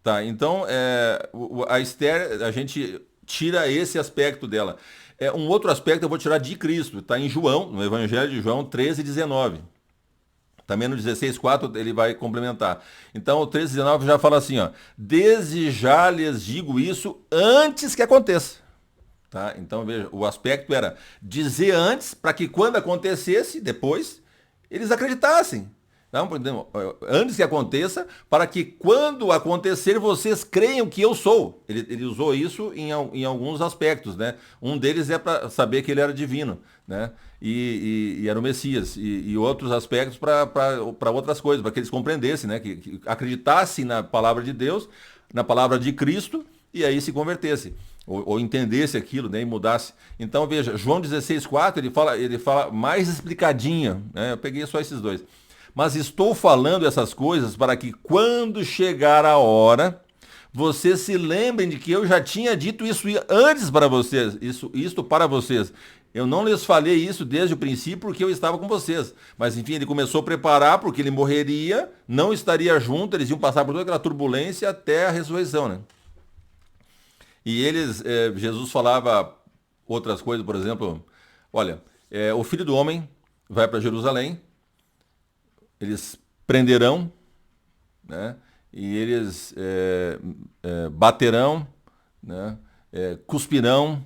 [SPEAKER 1] Tá, então a Esther, a gente tira esse aspecto dela. Um outro aspecto eu vou tirar de Cristo, está em João, no Evangelho de João 13:19. Também no 16:4 ele vai complementar. Então o 13:19 já fala assim, ó, desde já lhes digo isso antes que aconteça. Tá? Então veja, o aspecto era dizer antes para que quando acontecesse, depois, eles acreditassem. Não, antes que aconteça, para que quando acontecer vocês creiam que eu sou. Ele usou isso em alguns aspectos, né? Um deles é para saber que ele era divino, né? E era o Messias. E outros aspectos para outras coisas, para que eles compreendessem, né? Que acreditassem na palavra de Deus, na palavra de Cristo, e aí se convertesse. Ou entendesse aquilo, né, e mudasse. Então veja, João 16:4 ele fala mais explicadinho, né? Eu peguei só esses dois. Mas estou falando essas coisas para que quando chegar a hora, vocês se lembrem de que eu já tinha dito isso antes para vocês, isto para vocês. Eu não lhes falei isso desde o princípio porque eu estava com vocês. Mas enfim, ele começou a preparar porque ele morreria, não estaria junto, eles iam passar por toda aquela turbulência até a ressurreição, né? E Jesus falava outras coisas, por exemplo, olha, o Filho do Homem vai para Jerusalém, eles prenderão, né? E eles baterão, né? Cuspirão,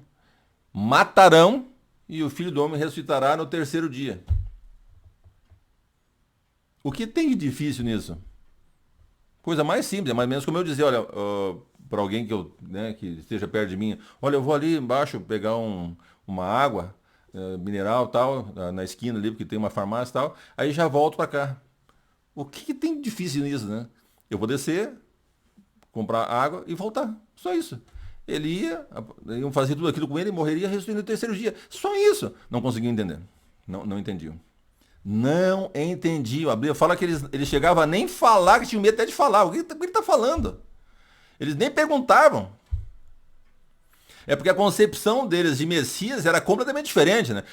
[SPEAKER 1] matarão, e o Filho do Homem ressuscitará no terceiro dia. O que tem de difícil nisso? Coisa mais simples, é mais ou menos como eu dizer, olha, para alguém que esteja perto de mim, olha, eu vou ali embaixo pegar uma água mineral tal, na esquina ali, porque tem uma farmácia e tal, aí já volto para cá. O que tem de difícil nisso, né? Eu vou descer, comprar água e voltar. Só isso. Iam fazer tudo aquilo com ele, morreria, ressuscitaria no terceiro dia. Só isso. Não conseguiam entender. Não entendiam. Não entendiam. A Bíblia fala que eles chegavam a nem falar, que tinham medo até de falar. O que ele está falando? Eles nem perguntavam. É porque a concepção deles de Messias era completamente diferente, né?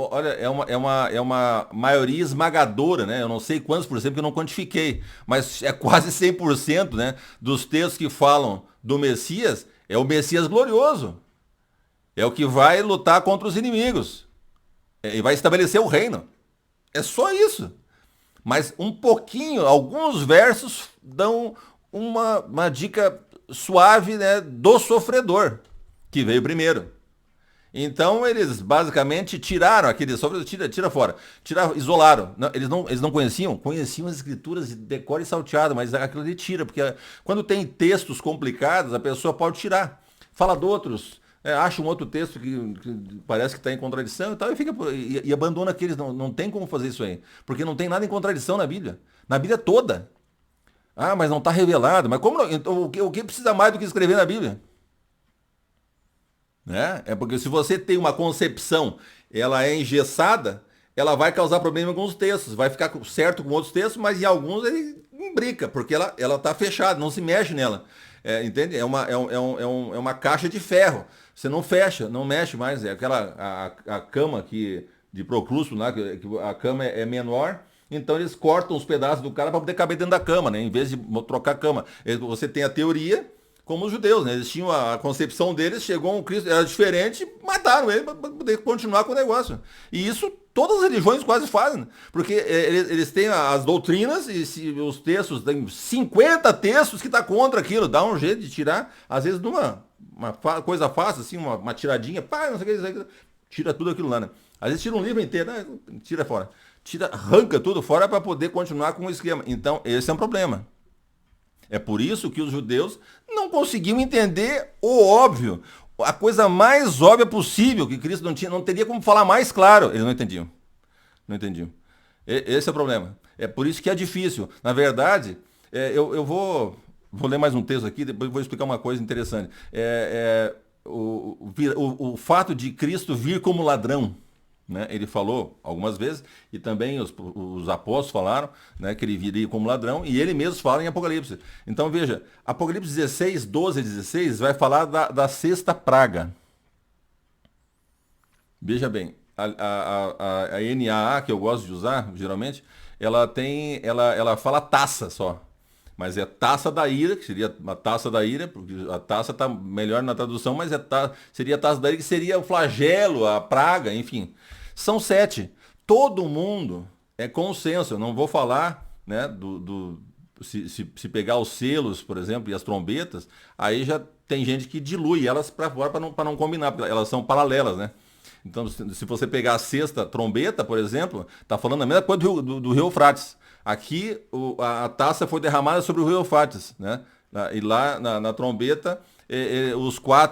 [SPEAKER 1] Olha, é uma maioria esmagadora, né? Eu não sei quantos por cento que eu não quantifiquei, mas é quase 100%, né, dos textos que falam do Messias, é o Messias glorioso. É o que vai lutar contra os inimigos. E vai estabelecer o reino. É só isso. Mas um pouquinho, alguns versos dão uma dica suave, né, do sofredor, que veio primeiro. Então eles basicamente tiraram aquele sofredor, tira fora, isolaram. Não, eles não conheciam as escrituras de decor e salteado, mas aquilo ali tira, porque quando tem textos complicados, a pessoa pode tirar. Fala de outros, acha um outro texto que parece que está em contradição e tal, e abandona aqueles. Não tem como fazer isso aí, porque não tem nada em contradição na Bíblia. Na Bíblia toda. Ah, mas não está revelado. Mas como não? Então, o que precisa mais do que escrever na Bíblia? Né? É porque se você tem uma concepção, ela é engessada, ela vai causar problema em alguns textos, vai ficar certo com outros textos, mas em alguns ele imbrica, porque ela está fechada, não se mexe nela. Entende? É uma caixa de ferro. Você não fecha, não mexe mais. É aquela a cama de Procrusto, lá, que a cama é menor. Então eles cortam os pedaços do cara para poder caber dentro da cama, né? Em vez de trocar a cama. Você tem a teoria, como os judeus, né? Eles tinham a concepção deles, chegou um Cristo, era diferente, mataram ele para poder continuar com o negócio. E isso todas as religiões quase fazem, porque eles têm as doutrinas e se os textos, tem 50 textos que está contra aquilo, dá um jeito de tirar, às vezes numa coisa fácil, assim, uma tiradinha, pá, não sei o que, tira tudo aquilo lá, né? Às vezes tira um livro inteiro, né? Tira fora. Arranca tudo fora para poder continuar com o esquema. Então, esse é um problema. É por isso que os judeus não conseguiam entender o óbvio. A coisa mais óbvia possível, que Cristo não teria como falar mais claro. Eles não entendiam. Não entendiam. Esse é o problema. É por isso que é difícil. Na verdade, eu vou ler mais um texto aqui, depois vou explicar uma coisa interessante. O fato de Cristo vir como ladrão. Né? Ele falou algumas vezes, e também os apóstolos falaram, né, que ele viria como ladrão, e ele mesmo fala em Apocalipse. Então veja, Apocalipse 16, 12 e 16 vai falar da sexta praga. Veja bem, a NAA, que eu gosto de usar, geralmente, ela fala taça só. Mas é taça da ira, que seria a taça da ira, porque a taça está melhor na tradução, mas seria a taça da ira, que seria o flagelo, a praga, enfim. São 7. Todo mundo é consenso. Eu não vou falar, né, se pegar os selos, por exemplo, e as trombetas, aí já tem gente que dilui elas para fora para não combinar, porque elas são paralelas, né? Então, se você pegar a sexta trombeta, por exemplo, está falando a mesma coisa do rio Eufrates. Aqui a taça foi derramada sobre o rio Eufrates, né? E lá na trombeta,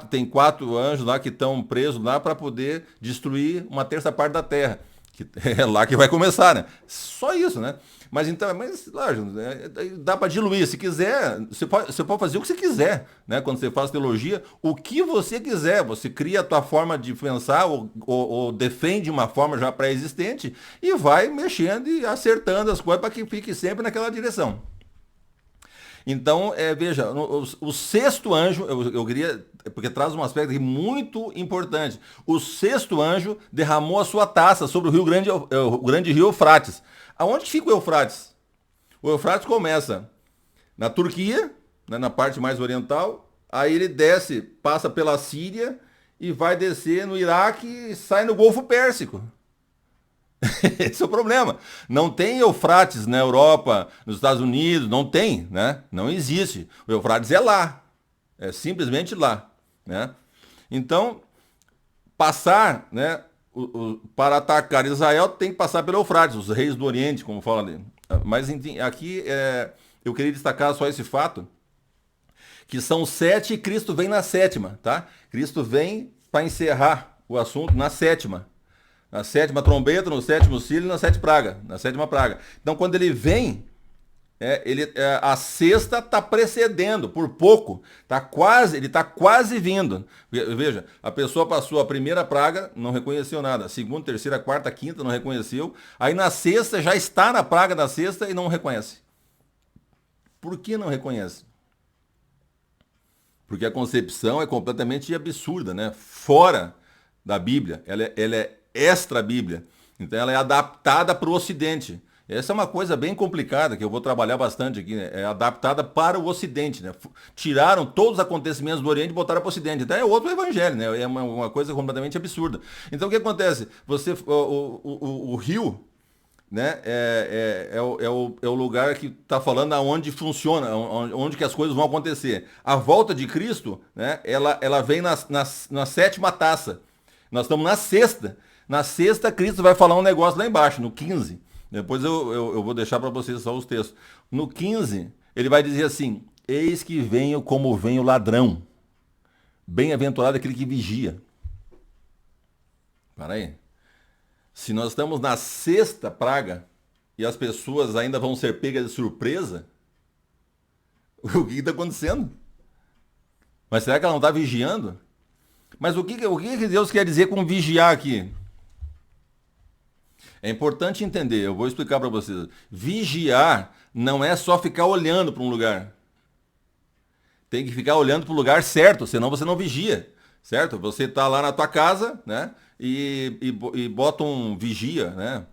[SPEAKER 1] tem 4 anjos lá que estão presos lá para poder destruir uma terça parte da terra. Que é lá que vai começar, né? Só isso, né? Mas então, lógico, dá para diluir. Se quiser, você pode fazer o que você quiser, né? Quando você faz teologia, o que você quiser. Você cria a tua forma de pensar ou defende uma forma já pré-existente e vai mexendo e acertando as coisas para que fique sempre naquela direção. Então, veja, o sexto anjo, eu queria, porque traz um aspecto aqui muito importante. O sexto anjo derramou a sua taça sobre o grande rio Eufrates. Aonde que fica o Eufrates? O Eufrates começa na Turquia, né, na parte mais oriental, aí ele desce, passa pela Síria e vai descer no Iraque e sai no Golfo Pérsico. Esse é o problema. Não tem Eufrates na Europa, nos Estados Unidos, não tem, né? Não existe. O Eufrates é lá. É simplesmente lá, né? Então, passar, né, para atacar Israel tem que passar pelo Eufrates, os reis do Oriente, como fala ali. Mas aqui eu queria destacar só esse fato, que são 7 e Cristo vem na 7ª, tá? Cristo vem para encerrar o assunto na 7ª. Na 7ª trombeta, no 7º sino e na 7ª praga. Então, quando ele vem, a sexta está precedendo, por pouco. Ele está quase vindo. Veja, a pessoa passou a primeira praga, não reconheceu nada. A segunda, terceira, quarta, quinta, não reconheceu. Aí na sexta, já está na praga da sexta e não reconhece. Por que não reconhece? Porque a concepção é completamente absurda, né? Fora da Bíblia. Ela é extra-Bíblia. Então ela é adaptada para o Ocidente. Essa é uma coisa bem complicada, que eu vou trabalhar bastante aqui, né? É adaptada para o Ocidente, né? Tiraram todos os acontecimentos do Oriente e botaram para o Ocidente. Então é outro evangelho, né? É uma coisa completamente absurda. Então o que acontece? O rio, né? É o lugar que está falando aonde funciona, onde que as coisas vão acontecer. A volta de Cristo, né? Ela vem na sétima taça. Nós estamos na sexta. Na sexta, Cristo vai falar um negócio lá embaixo, no 15. Depois eu vou deixar para vocês só os textos. No 15, ele vai dizer assim: Eis que venho como vem o ladrão. Bem-aventurado aquele que vigia. Para aí. Se nós estamos na sexta praga e as pessoas ainda vão ser pegas de surpresa, o que está acontecendo? Mas será que ela não está vigiando? Mas o que Deus quer dizer com vigiar aqui? É importante entender, eu vou explicar para vocês. Vigiar não é só ficar olhando para um lugar. Tem que ficar olhando para o lugar certo, senão você não vigia, certo? Você está lá na tua casa, né? E bota um vigia, né?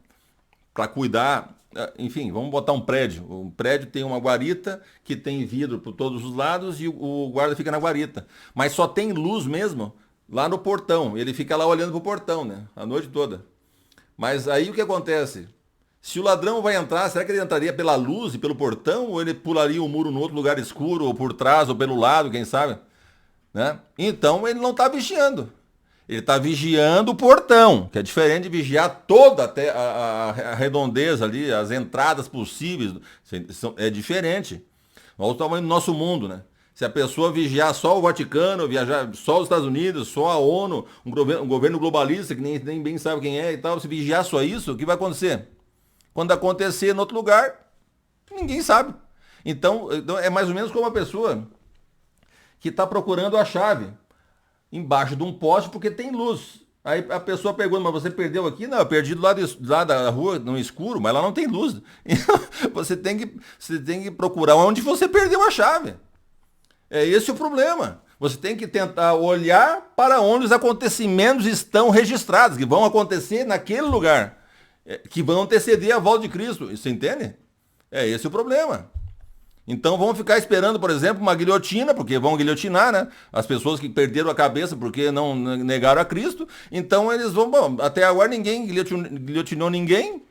[SPEAKER 1] Para cuidar. Enfim, vamos botar um prédio. Um prédio tem uma guarita que tem vidro por todos os lados e o guarda fica na guarita. Mas só tem luz mesmo lá no portão. Ele fica lá olhando pro portão, né? A noite toda. Mas aí o que acontece? Se o ladrão vai entrar, será que ele entraria pela luz e pelo portão? Ou ele pularia o muro no outro lugar escuro, ou por trás, ou pelo lado, quem sabe? Né? Então ele não está vigiando. Ele está vigiando o portão, que é diferente de vigiar toda até a redondeza ali, as entradas possíveis. É diferente. Olha o tamanho do nosso mundo, né? Se a pessoa vigiar só o Vaticano, viajar só os Estados Unidos, só a ONU, um governo globalista que nem bem sabe quem é e tal, se vigiar só isso, o que vai acontecer? Quando acontecer em outro lugar, ninguém sabe. Então é mais ou menos como uma pessoa que está procurando a chave embaixo de um poste porque tem luz. Aí a pessoa pergunta, mas você perdeu aqui? Não, eu perdi do lado da rua, no escuro, mas lá não tem luz. Então, você tem que procurar onde você perdeu a chave. É esse o problema. Você tem que tentar olhar para onde os acontecimentos estão registrados, que vão acontecer naquele lugar, que vão anteceder a volta de Cristo. Você entende? É esse o problema. Então vão ficar esperando, por exemplo, uma guilhotina, porque vão guilhotinar, né? As pessoas que perderam a cabeça porque não negaram a Cristo. Então eles vão, bom, até agora ninguém guilhotinou ninguém.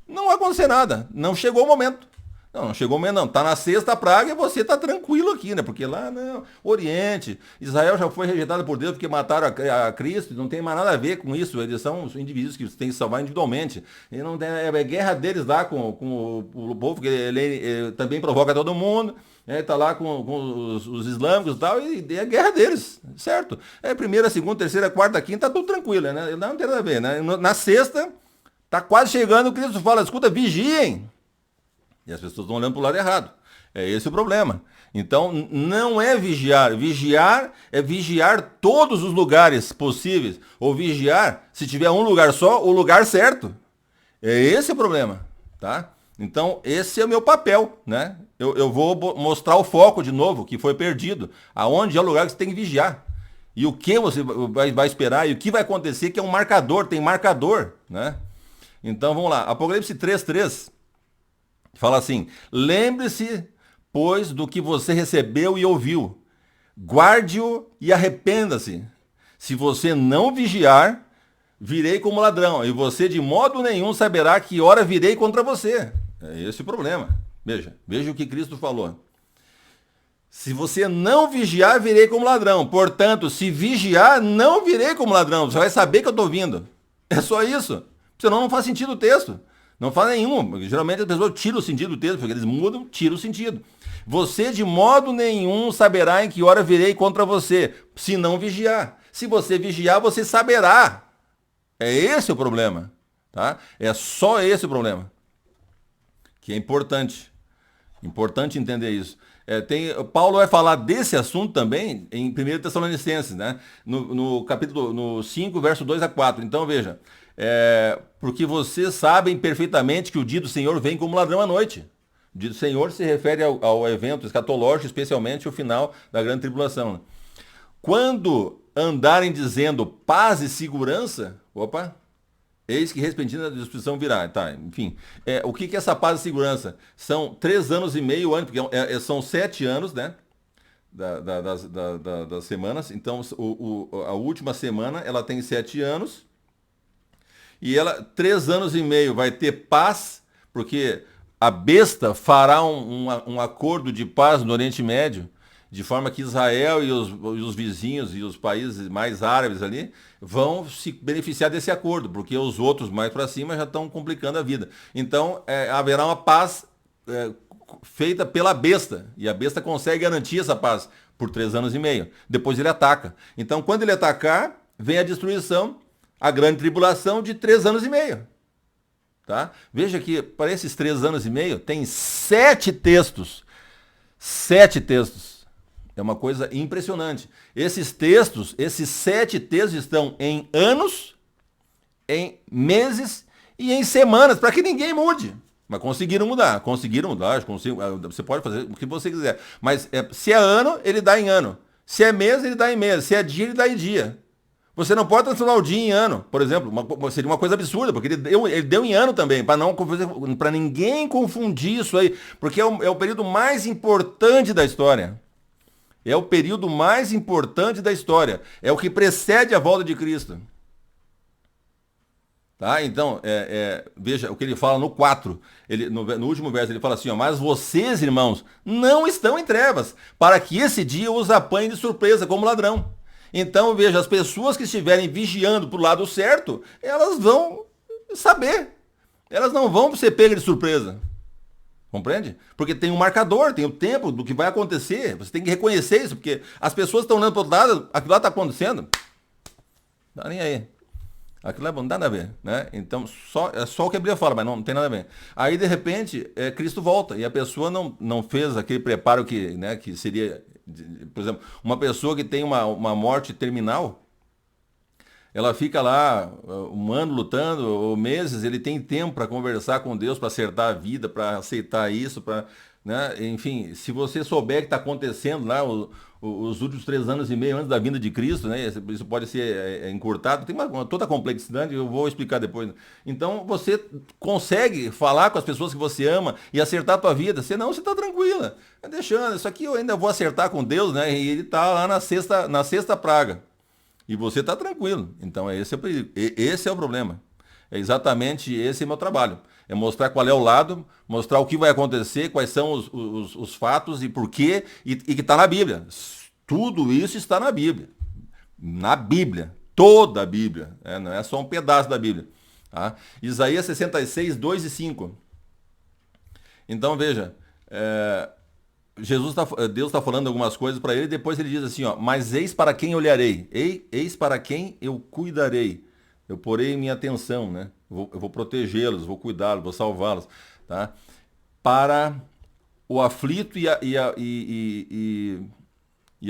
[SPEAKER 1] Não vai acontecer nada. Não chegou o momento. Não chegou o momento, não. Tá na sexta praga e você tá tranquilo aqui, né? Porque lá, não, Oriente, Israel já foi rejeitado por Deus porque mataram a Cristo, não tem mais nada a ver com isso. Eles são os indivíduos que têm que salvar individualmente. E não tem, é guerra deles lá com o povo, que ele também provoca todo mundo. Tá lá com os islâmicos e tal, e é a guerra deles, certo? Primeira, segunda, terceira, quarta, quinta, tá tudo tranquilo, né? Não tem nada a ver, né? Na sexta, tá quase chegando, o Cristo fala, escuta, vigiem. E as pessoas estão olhando para o lado errado. É esse o problema. Então, não é vigiar. Vigiar é vigiar todos os lugares possíveis. Ou vigiar, se tiver um lugar só, o lugar certo. É esse o problema. Tá? Então, esse é o meu papel. Né? Eu vou mostrar o foco de novo, que foi perdido. Aonde é o lugar que você tem que vigiar. E o que você vai esperar, e o que vai acontecer, que é um marcador, tem marcador. Né? Então, vamos lá. Apocalipse 3:3. Fala assim: lembre-se, pois, do que você recebeu e ouviu. Guarde-o e arrependa-se. Se você não vigiar, virei como ladrão, e você de modo nenhum saberá que hora virei contra você. É esse o problema. Veja o que Cristo falou. Se você não vigiar, virei como ladrão. Portanto, se vigiar, não virei como ladrão. Você vai saber que eu estou vindo. É só isso. Senão não faz sentido o texto. Não faz nenhum. Geralmente as pessoas tiram o sentido do texto, porque eles mudam, tiram o sentido. Você de modo nenhum saberá em que hora virei contra você, se não vigiar. Se você vigiar, você saberá. É esse o problema. Tá? É só esse o problema. Que é importante. Importante entender isso. Paulo vai falar desse assunto também em 1 Tessalonicenses, né? No capítulo no 5, verso 2-4. Então veja. Porque vocês sabem perfeitamente que o dia do Senhor vem como ladrão à noite. O dia do Senhor se refere ao evento escatológico, especialmente o final da grande tribulação. Quando andarem dizendo paz e segurança, eis que repentina destruição virá. Tá, enfim, o que é essa paz e segurança? São 3 anos e meio, porque são 7 anos, né? Das semanas. Então, a última semana ela tem 7 anos. E ela, 3 anos e meio, vai ter paz, porque a besta fará um acordo de paz no Oriente Médio, de forma que Israel e os vizinhos e os países mais árabes ali vão se beneficiar desse acordo, porque os outros mais para cima já estão complicando a vida. Então, haverá uma paz feita pela besta, e a besta consegue garantir essa paz por 3 anos e meio. Depois ele ataca. Então, quando ele atacar, vem a destruição, a grande tribulação de 3 anos e meio. Tá? Veja que para esses 3 anos e meio tem 7 textos. 7 textos. É uma coisa impressionante. Esses textos, esses 7 textos estão em anos, em meses e em semanas, para que ninguém mude. Mas conseguiram mudar, você pode fazer o que você quiser. Mas se é ano, ele dá em ano. Se é mês, ele dá em mês. Se é dia, ele dá em dia. Você não pode transformar o dia em ano, por exemplo. Seria uma coisa absurda, porque ele deu em ano também, para ninguém confundir isso aí. Porque é o período mais importante da história. É o período mais importante da história. É o que precede a volta de Cristo. Tá? Então, veja o que ele fala no 4. No último verso, ele fala assim, ó, mas vocês, irmãos, não estão em trevas, para que esse dia os apanhe de surpresa, como ladrão. Então, veja, as pessoas que estiverem vigiando para o lado certo, elas vão saber. Elas não vão ser pegas de surpresa. Compreende? Porque tem um marcador, tem o tempo do que vai acontecer. Você tem que reconhecer isso, porque as pessoas estão olhando para o outro lado, aquilo lá está acontecendo. Não dá nem aí. Aquilo lá não dá nada a ver, né? Então, é só o que a Bíblia fala, mas não tem nada a ver. Aí, de repente, Cristo volta e a pessoa não fez aquele preparo que seria, por exemplo, uma pessoa que tem uma morte terminal, ela fica lá um ano lutando, ou meses, ele tem tempo para conversar com Deus, para acertar a vida, para aceitar isso, né? Enfim, se você souber que está acontecendo lá os últimos 3 anos e meio antes da vinda de Cristo, né? Isso pode ser encurtado, tem toda a complexidade, eu vou explicar depois. Então você consegue falar com as pessoas que você ama e acertar a tua vida, senão você está tranquila. Deixando, isso aqui eu ainda vou acertar com Deus, né? E ele está lá na sexta praga. E você está tranquilo. Então esse é o problema. É exatamente esse meu trabalho. É mostrar qual é o lado, mostrar o que vai acontecer, quais são os fatos e por quê, e que está na Bíblia. Tudo isso está na Bíblia. Na Bíblia. Toda a Bíblia. Não é só um pedaço da Bíblia. Tá? Isaías 66, 2 e 5. Então veja, Deus está falando algumas coisas para ele, e depois ele diz assim, ó, mas eis para quem olharei, eis para quem eu cuidarei, eu porei minha atenção, né? Eu vou protegê-los, vou cuidá-los, vou salvá-los, tá? Para o aflito e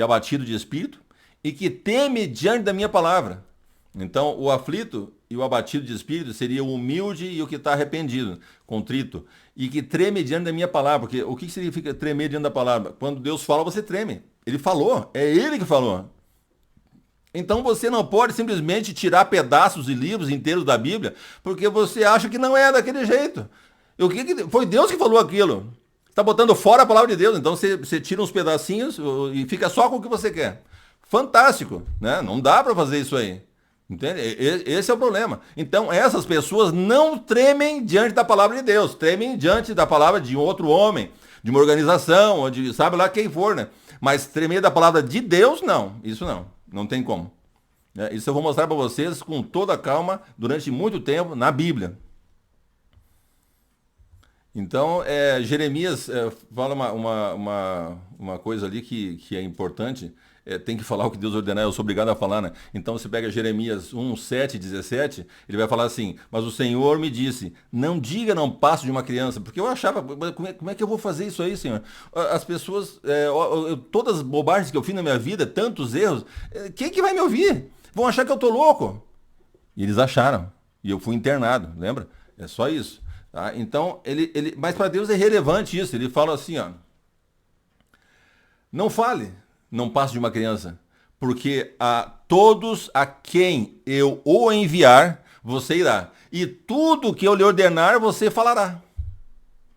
[SPEAKER 1] abatido de espírito, e que teme diante da minha palavra. Então, o aflito e o abatido de espírito seria o humilde e o que está arrependido, contrito, e que treme diante da minha palavra. Porque o que significa tremer diante da palavra? Quando Deus fala, você treme. Ele falou, é Ele que falou. Então você não pode simplesmente tirar pedaços e livros inteiros da Bíblia, porque você acha que não é daquele jeito. Foi Deus que falou aquilo. Está botando fora a palavra de Deus, então você tira uns pedacinhos e fica só com o que você quer. Fantástico, né? Não dá para fazer isso aí. Entende? Esse é o problema. Então, essas pessoas não tremem diante da palavra de Deus, tremem diante da palavra de um outro homem, de uma organização, ou de sabe lá quem for, né? Mas tremer da palavra de Deus, não. Isso não tem como. Isso eu vou mostrar para vocês com toda a calma, durante muito tempo, na Bíblia. Então, Jeremias fala uma coisa ali que é importante. Tem que falar o que Deus ordenar, eu sou obrigado a falar, né? Então você pega Jeremias 1, 7, 17, ele vai falar assim, mas o Senhor me disse, não diga não passo de uma criança, porque eu achava, como é que eu vou fazer isso aí, Senhor? As pessoas, todas as bobagens que eu fiz na minha vida, tantos erros, quem que vai me ouvir? Vão achar que eu tô louco. E eles acharam, e eu fui internado, lembra? É só isso. Tá? Então, mas para Deus é relevante isso, ele fala assim, ó, não fale. Não passo de uma criança, porque a todos a quem eu o enviar, você irá. E tudo que eu lhe ordenar, você falará.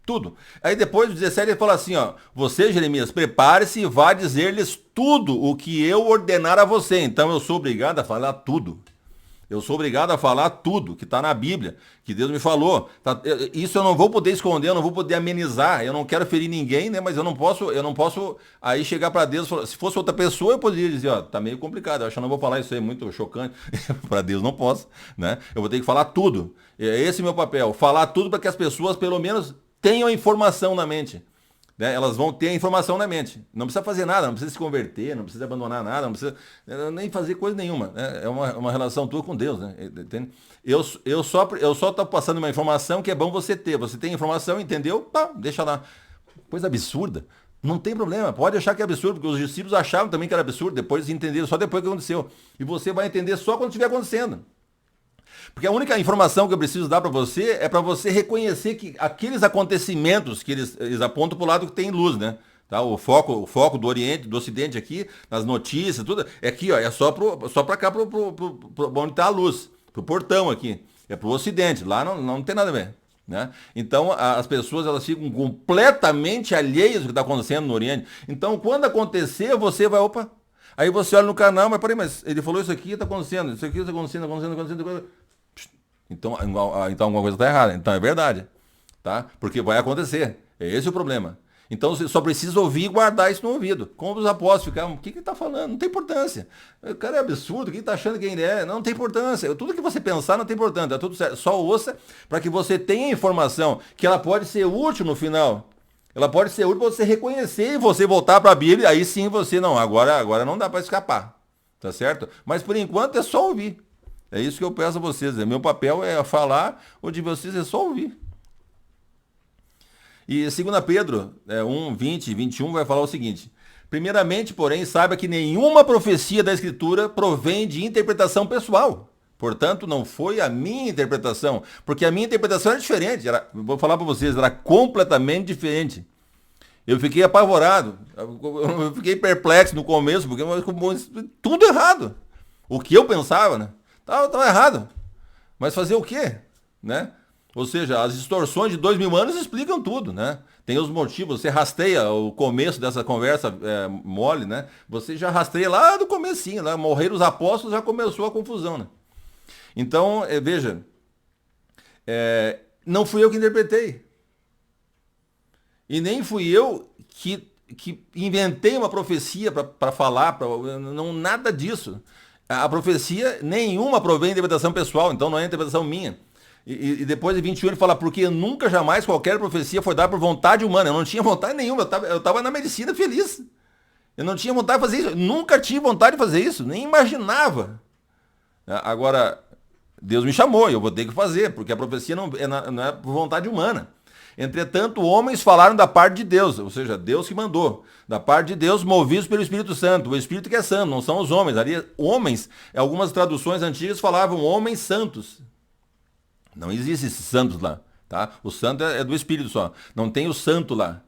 [SPEAKER 1] Tudo. Aí depois do 17 ele fala assim, ó, você, Jeremias, prepare-se e vá dizer-lhes tudo o que eu ordenar a você. Então eu sou obrigado a falar tudo. Eu sou obrigado a falar tudo que está na Bíblia, que Deus me falou. Isso eu não vou poder esconder, eu não vou poder amenizar. Eu não quero ferir ninguém, né? Mas eu não posso aí chegar para Deus. Se fosse outra pessoa, eu poderia dizer, ó, tá meio complicado. Eu acho que eu não vou falar isso aí, é muito chocante. Para Deus não posso, né? Eu vou ter que falar tudo. Esse é o meu papel, falar tudo para que as pessoas pelo menos tenham informação na mente. Né? Elas vão ter a informação na mente. Não precisa fazer nada, não precisa se converter, não precisa abandonar nada, não precisa nem fazer coisa nenhuma. Né? É uma relação tua com Deus. Né? Entende? Eu só estou passando uma informação que é bom você ter. Você tem informação, entendeu? Pá, deixa lá. Coisa absurda. Não tem problema, pode achar que é absurdo, porque os discípulos achavam também que era absurdo, depois entenderam só depois que aconteceu. E você vai entender só quando estiver acontecendo. Porque a única informação que eu preciso dar para você é para você reconhecer que aqueles acontecimentos que eles apontam para o lado que tem luz, né? Tá? O foco do Oriente, do Ocidente aqui, nas notícias, tudo, é aqui, ó, é só para cá, onde está a luz, pro portão aqui. É pro Ocidente, lá não tem nada a ver. Né? Então as pessoas elas ficam completamente alheias do que está acontecendo no Oriente. Então quando acontecer, você vai, opa, aí você olha no canal, mas peraí, mas ele falou isso aqui, está acontecendo, isso aqui está acontecendo. Então alguma coisa está errada. Então é verdade. Tá? Porque vai acontecer. É esse o problema. Então você só precisa ouvir e guardar isso no ouvido. Como os apóstolos ficavam, o que ele está falando? Não tem importância. O cara é absurdo, quem está achando quem ele é? Não tem importância. Tudo que você pensar não tem importância. É tudo certo. Só ouça para que você tenha informação que ela pode ser útil no final. Ela pode ser útil para você reconhecer e você voltar para a Bíblia. Aí sim você, não, agora não dá para escapar. Tá certo? Mas por enquanto é só ouvir. É isso que eu peço a vocês. Meu papel é falar, o de vocês é só ouvir. E 2 Pedro 1, 20 e 21 vai falar o seguinte. Primeiramente, porém, saiba que nenhuma profecia da Escritura provém de interpretação pessoal. Portanto, não foi a minha interpretação, porque a minha interpretação era diferente. Vou falar para vocês, era completamente diferente. Eu fiquei apavorado, eu fiquei perplexo no começo, porque tudo errado. O que eu pensava, né? Tava errado. Mas fazer o quê? Né? Ou seja, as distorções de 2000 anos explicam tudo, né? Tem os motivos, você rasteia o começo dessa conversa mole, né? Você já rasteia lá do comecinho, né? Morreram os apóstolos, já começou a confusão, né? Então, veja, não fui eu que interpretei. E nem fui eu que inventei uma profecia para falar, não, nada disso. A profecia nenhuma provém de interpretação pessoal, então não é interpretação minha. E depois de 21 ele fala, porque nunca jamais qualquer profecia foi dada por vontade humana. Eu não tinha vontade nenhuma, eu estava na medicina feliz. Eu não tinha vontade de fazer isso, nunca tive vontade de fazer isso, nem imaginava. Agora, Deus me chamou, eu vou ter que fazer, porque a profecia não é por vontade humana. Entretanto, homens falaram da parte de Deus, ou seja, Deus que mandou. Da parte de Deus, movidos pelo Espírito Santo. O Espírito que é santo, não são os homens. Ali, homens, algumas traduções antigas falavam homens santos. Não existe esses santos lá, tá? O santo é do Espírito só. Não tem o santo lá.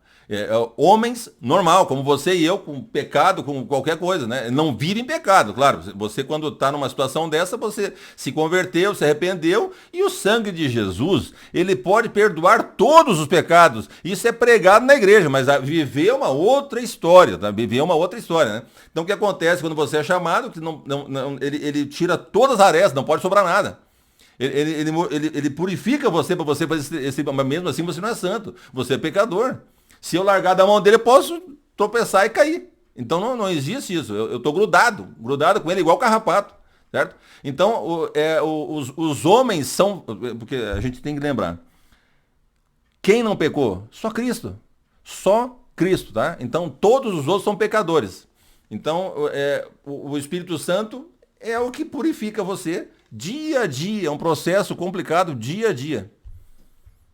[SPEAKER 1] Homens normal, como você e eu, com pecado, com qualquer coisa, né? Não virem pecado, claro. Você quando está numa situação dessa, você se converteu, se arrependeu, e o sangue de Jesus, ele pode perdoar todos os pecados. Isso é pregado na igreja, mas viver é uma outra história, tá? Viver é uma outra história, né? Então o que acontece quando você é chamado, que ele tira todas as arestas, não pode sobrar nada. Ele purifica você para você fazer mas mesmo assim você não é santo, você é pecador. Se eu largar da mão dele, eu posso tropeçar e cair. Então não existe isso. Eu estou grudado com ele igual carrapato, certo? Então os homens são, porque a gente tem que lembrar, quem não pecou? Só Cristo. Só Cristo, tá? Então todos os outros são pecadores. Então o Espírito Santo é o que purifica você dia a dia. É um processo complicado dia a dia.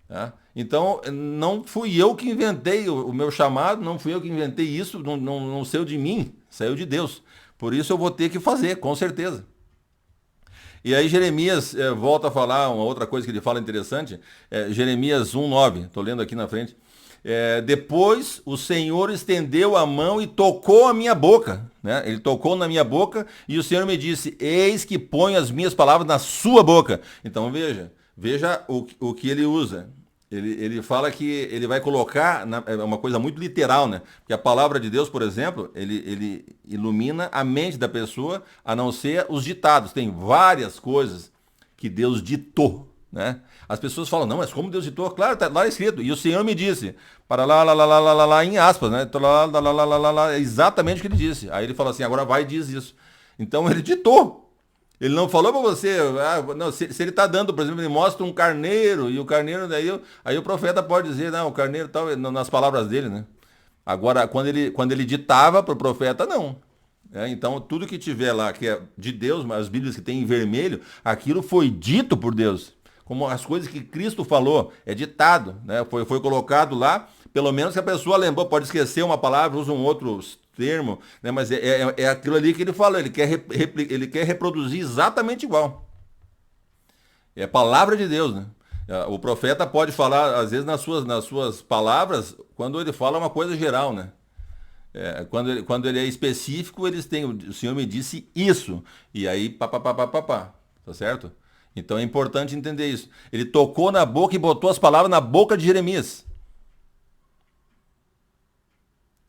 [SPEAKER 1] Tá? Então, não fui eu que inventei o meu chamado, não fui eu que inventei isso, não saiu de mim, saiu de Deus. Por isso eu vou ter que fazer, com certeza. E aí Jeremias volta a falar, uma outra coisa que ele fala interessante, Jeremias 1,9, estou lendo aqui na frente. Depois o Senhor estendeu a mão e tocou a minha boca, né? Ele tocou na minha boca e o Senhor me disse, eis que ponho as minhas palavras na sua boca. Então veja o que ele usa. Ele fala que ele vai colocar, é uma coisa muito literal, né? Porque a palavra de Deus, por exemplo, ele ilumina a mente da pessoa, a não ser os ditados. Tem várias coisas que Deus ditou, né? As pessoas falam, não, mas como Deus ditou? Claro, tá lá escrito. E o Senhor me disse, para lá, em aspas, né? É exatamente o que ele disse. Aí ele fala assim, agora vai e diz isso. Então ele ditou. Ele não falou para você, não, se ele está dando, por exemplo, ele mostra um carneiro, e o carneiro, aí o profeta pode dizer, não, o carneiro tal, nas palavras dele, né? Agora, quando ele ditava para o profeta, não. Então, tudo que tiver lá, que é de Deus, mas as Bíblias que tem em vermelho, aquilo foi dito por Deus. Como as coisas que Cristo falou, é ditado, né? Foi colocado lá, pelo menos que a pessoa lembrou, pode esquecer uma palavra, usa um outro termo, né? Mas é aquilo ali que ele falou, ele quer reproduzir exatamente igual. É a palavra de Deus, né? O profeta pode falar, às vezes, nas suas palavras, quando ele fala uma coisa geral, né? Quando ele é específico, eles têm, o Senhor me disse isso. E aí, pá, tá certo? Então é importante entender isso. Ele tocou na boca e botou as palavras na boca de Jeremias.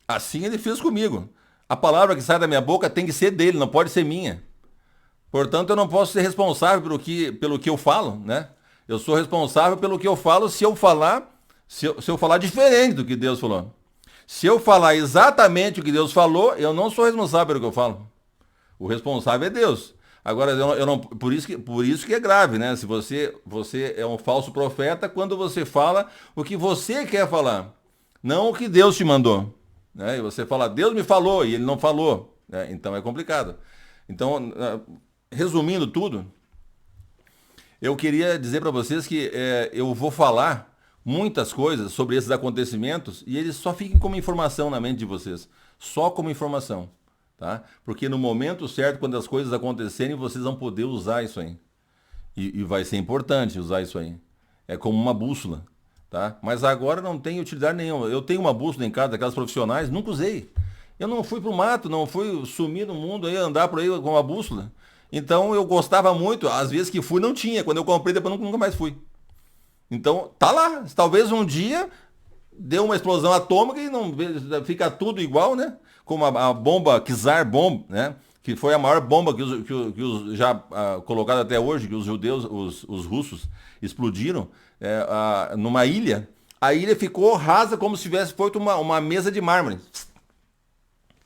[SPEAKER 1] Assim ele fez comigo. A palavra que sai da minha boca tem que ser dele, não pode ser minha. Portanto, eu não posso ser responsável pelo que eu falo, né? Eu sou responsável pelo que eu falo se eu falar, se eu falar diferente do que Deus falou. Se eu falar exatamente o que Deus falou, eu não sou responsável pelo que eu falo. O responsável é Deus. Agora, eu não, por isso que é grave, né? Se você é um falso profeta quando você fala o que você quer falar, não o que Deus te mandou. Né? E você fala, Deus me falou, e ele não falou. Né? Então é complicado. Então, resumindo tudo, eu queria dizer para vocês que eu vou falar muitas coisas sobre esses acontecimentos e eles só fiquem como informação na mente de vocês. Só como informação. Tá? Porque no momento certo, quando as coisas acontecerem, vocês vão poder usar isso aí. E vai ser importante usar isso aí. É como uma bússola. Tá? Mas agora não tem utilidade nenhuma. Eu tenho uma bússola em casa, daquelas profissionais, nunca usei. Eu não fui pro mato, não fui sumir no mundo aí, andar por aí com uma bússola. Então eu gostava muito, às vezes que fui não tinha. Quando eu comprei, depois nunca mais fui. Então tá lá. Talvez um dia deu uma explosão atômica e não fica tudo igual, né? Como a bomba Tsar Bomb, né? Que foi a maior bomba que os já colocada até hoje, que os judeus, os russos explodiram numa ilha. A ilha ficou rasa como se tivesse feito uma mesa de mármore.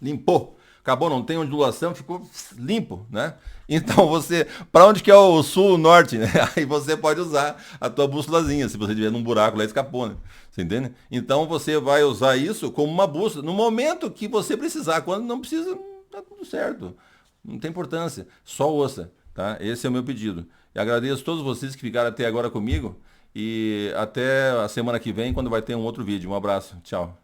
[SPEAKER 1] Limpou. Acabou, não tem ondulação, ficou limpo, né? Então você, para onde que é o sul, o norte, né? Aí você pode usar a tua bússolazinha, se você tiver num buraco lá, escapou, né? Você entende? Então você vai usar isso como uma bússola no momento que você precisar, quando não precisa, tá tudo certo. Não tem importância, só ouça, tá? Esse é o meu pedido. E agradeço a todos vocês que ficaram até agora comigo e até a semana que vem, quando vai ter um outro vídeo. Um abraço, tchau.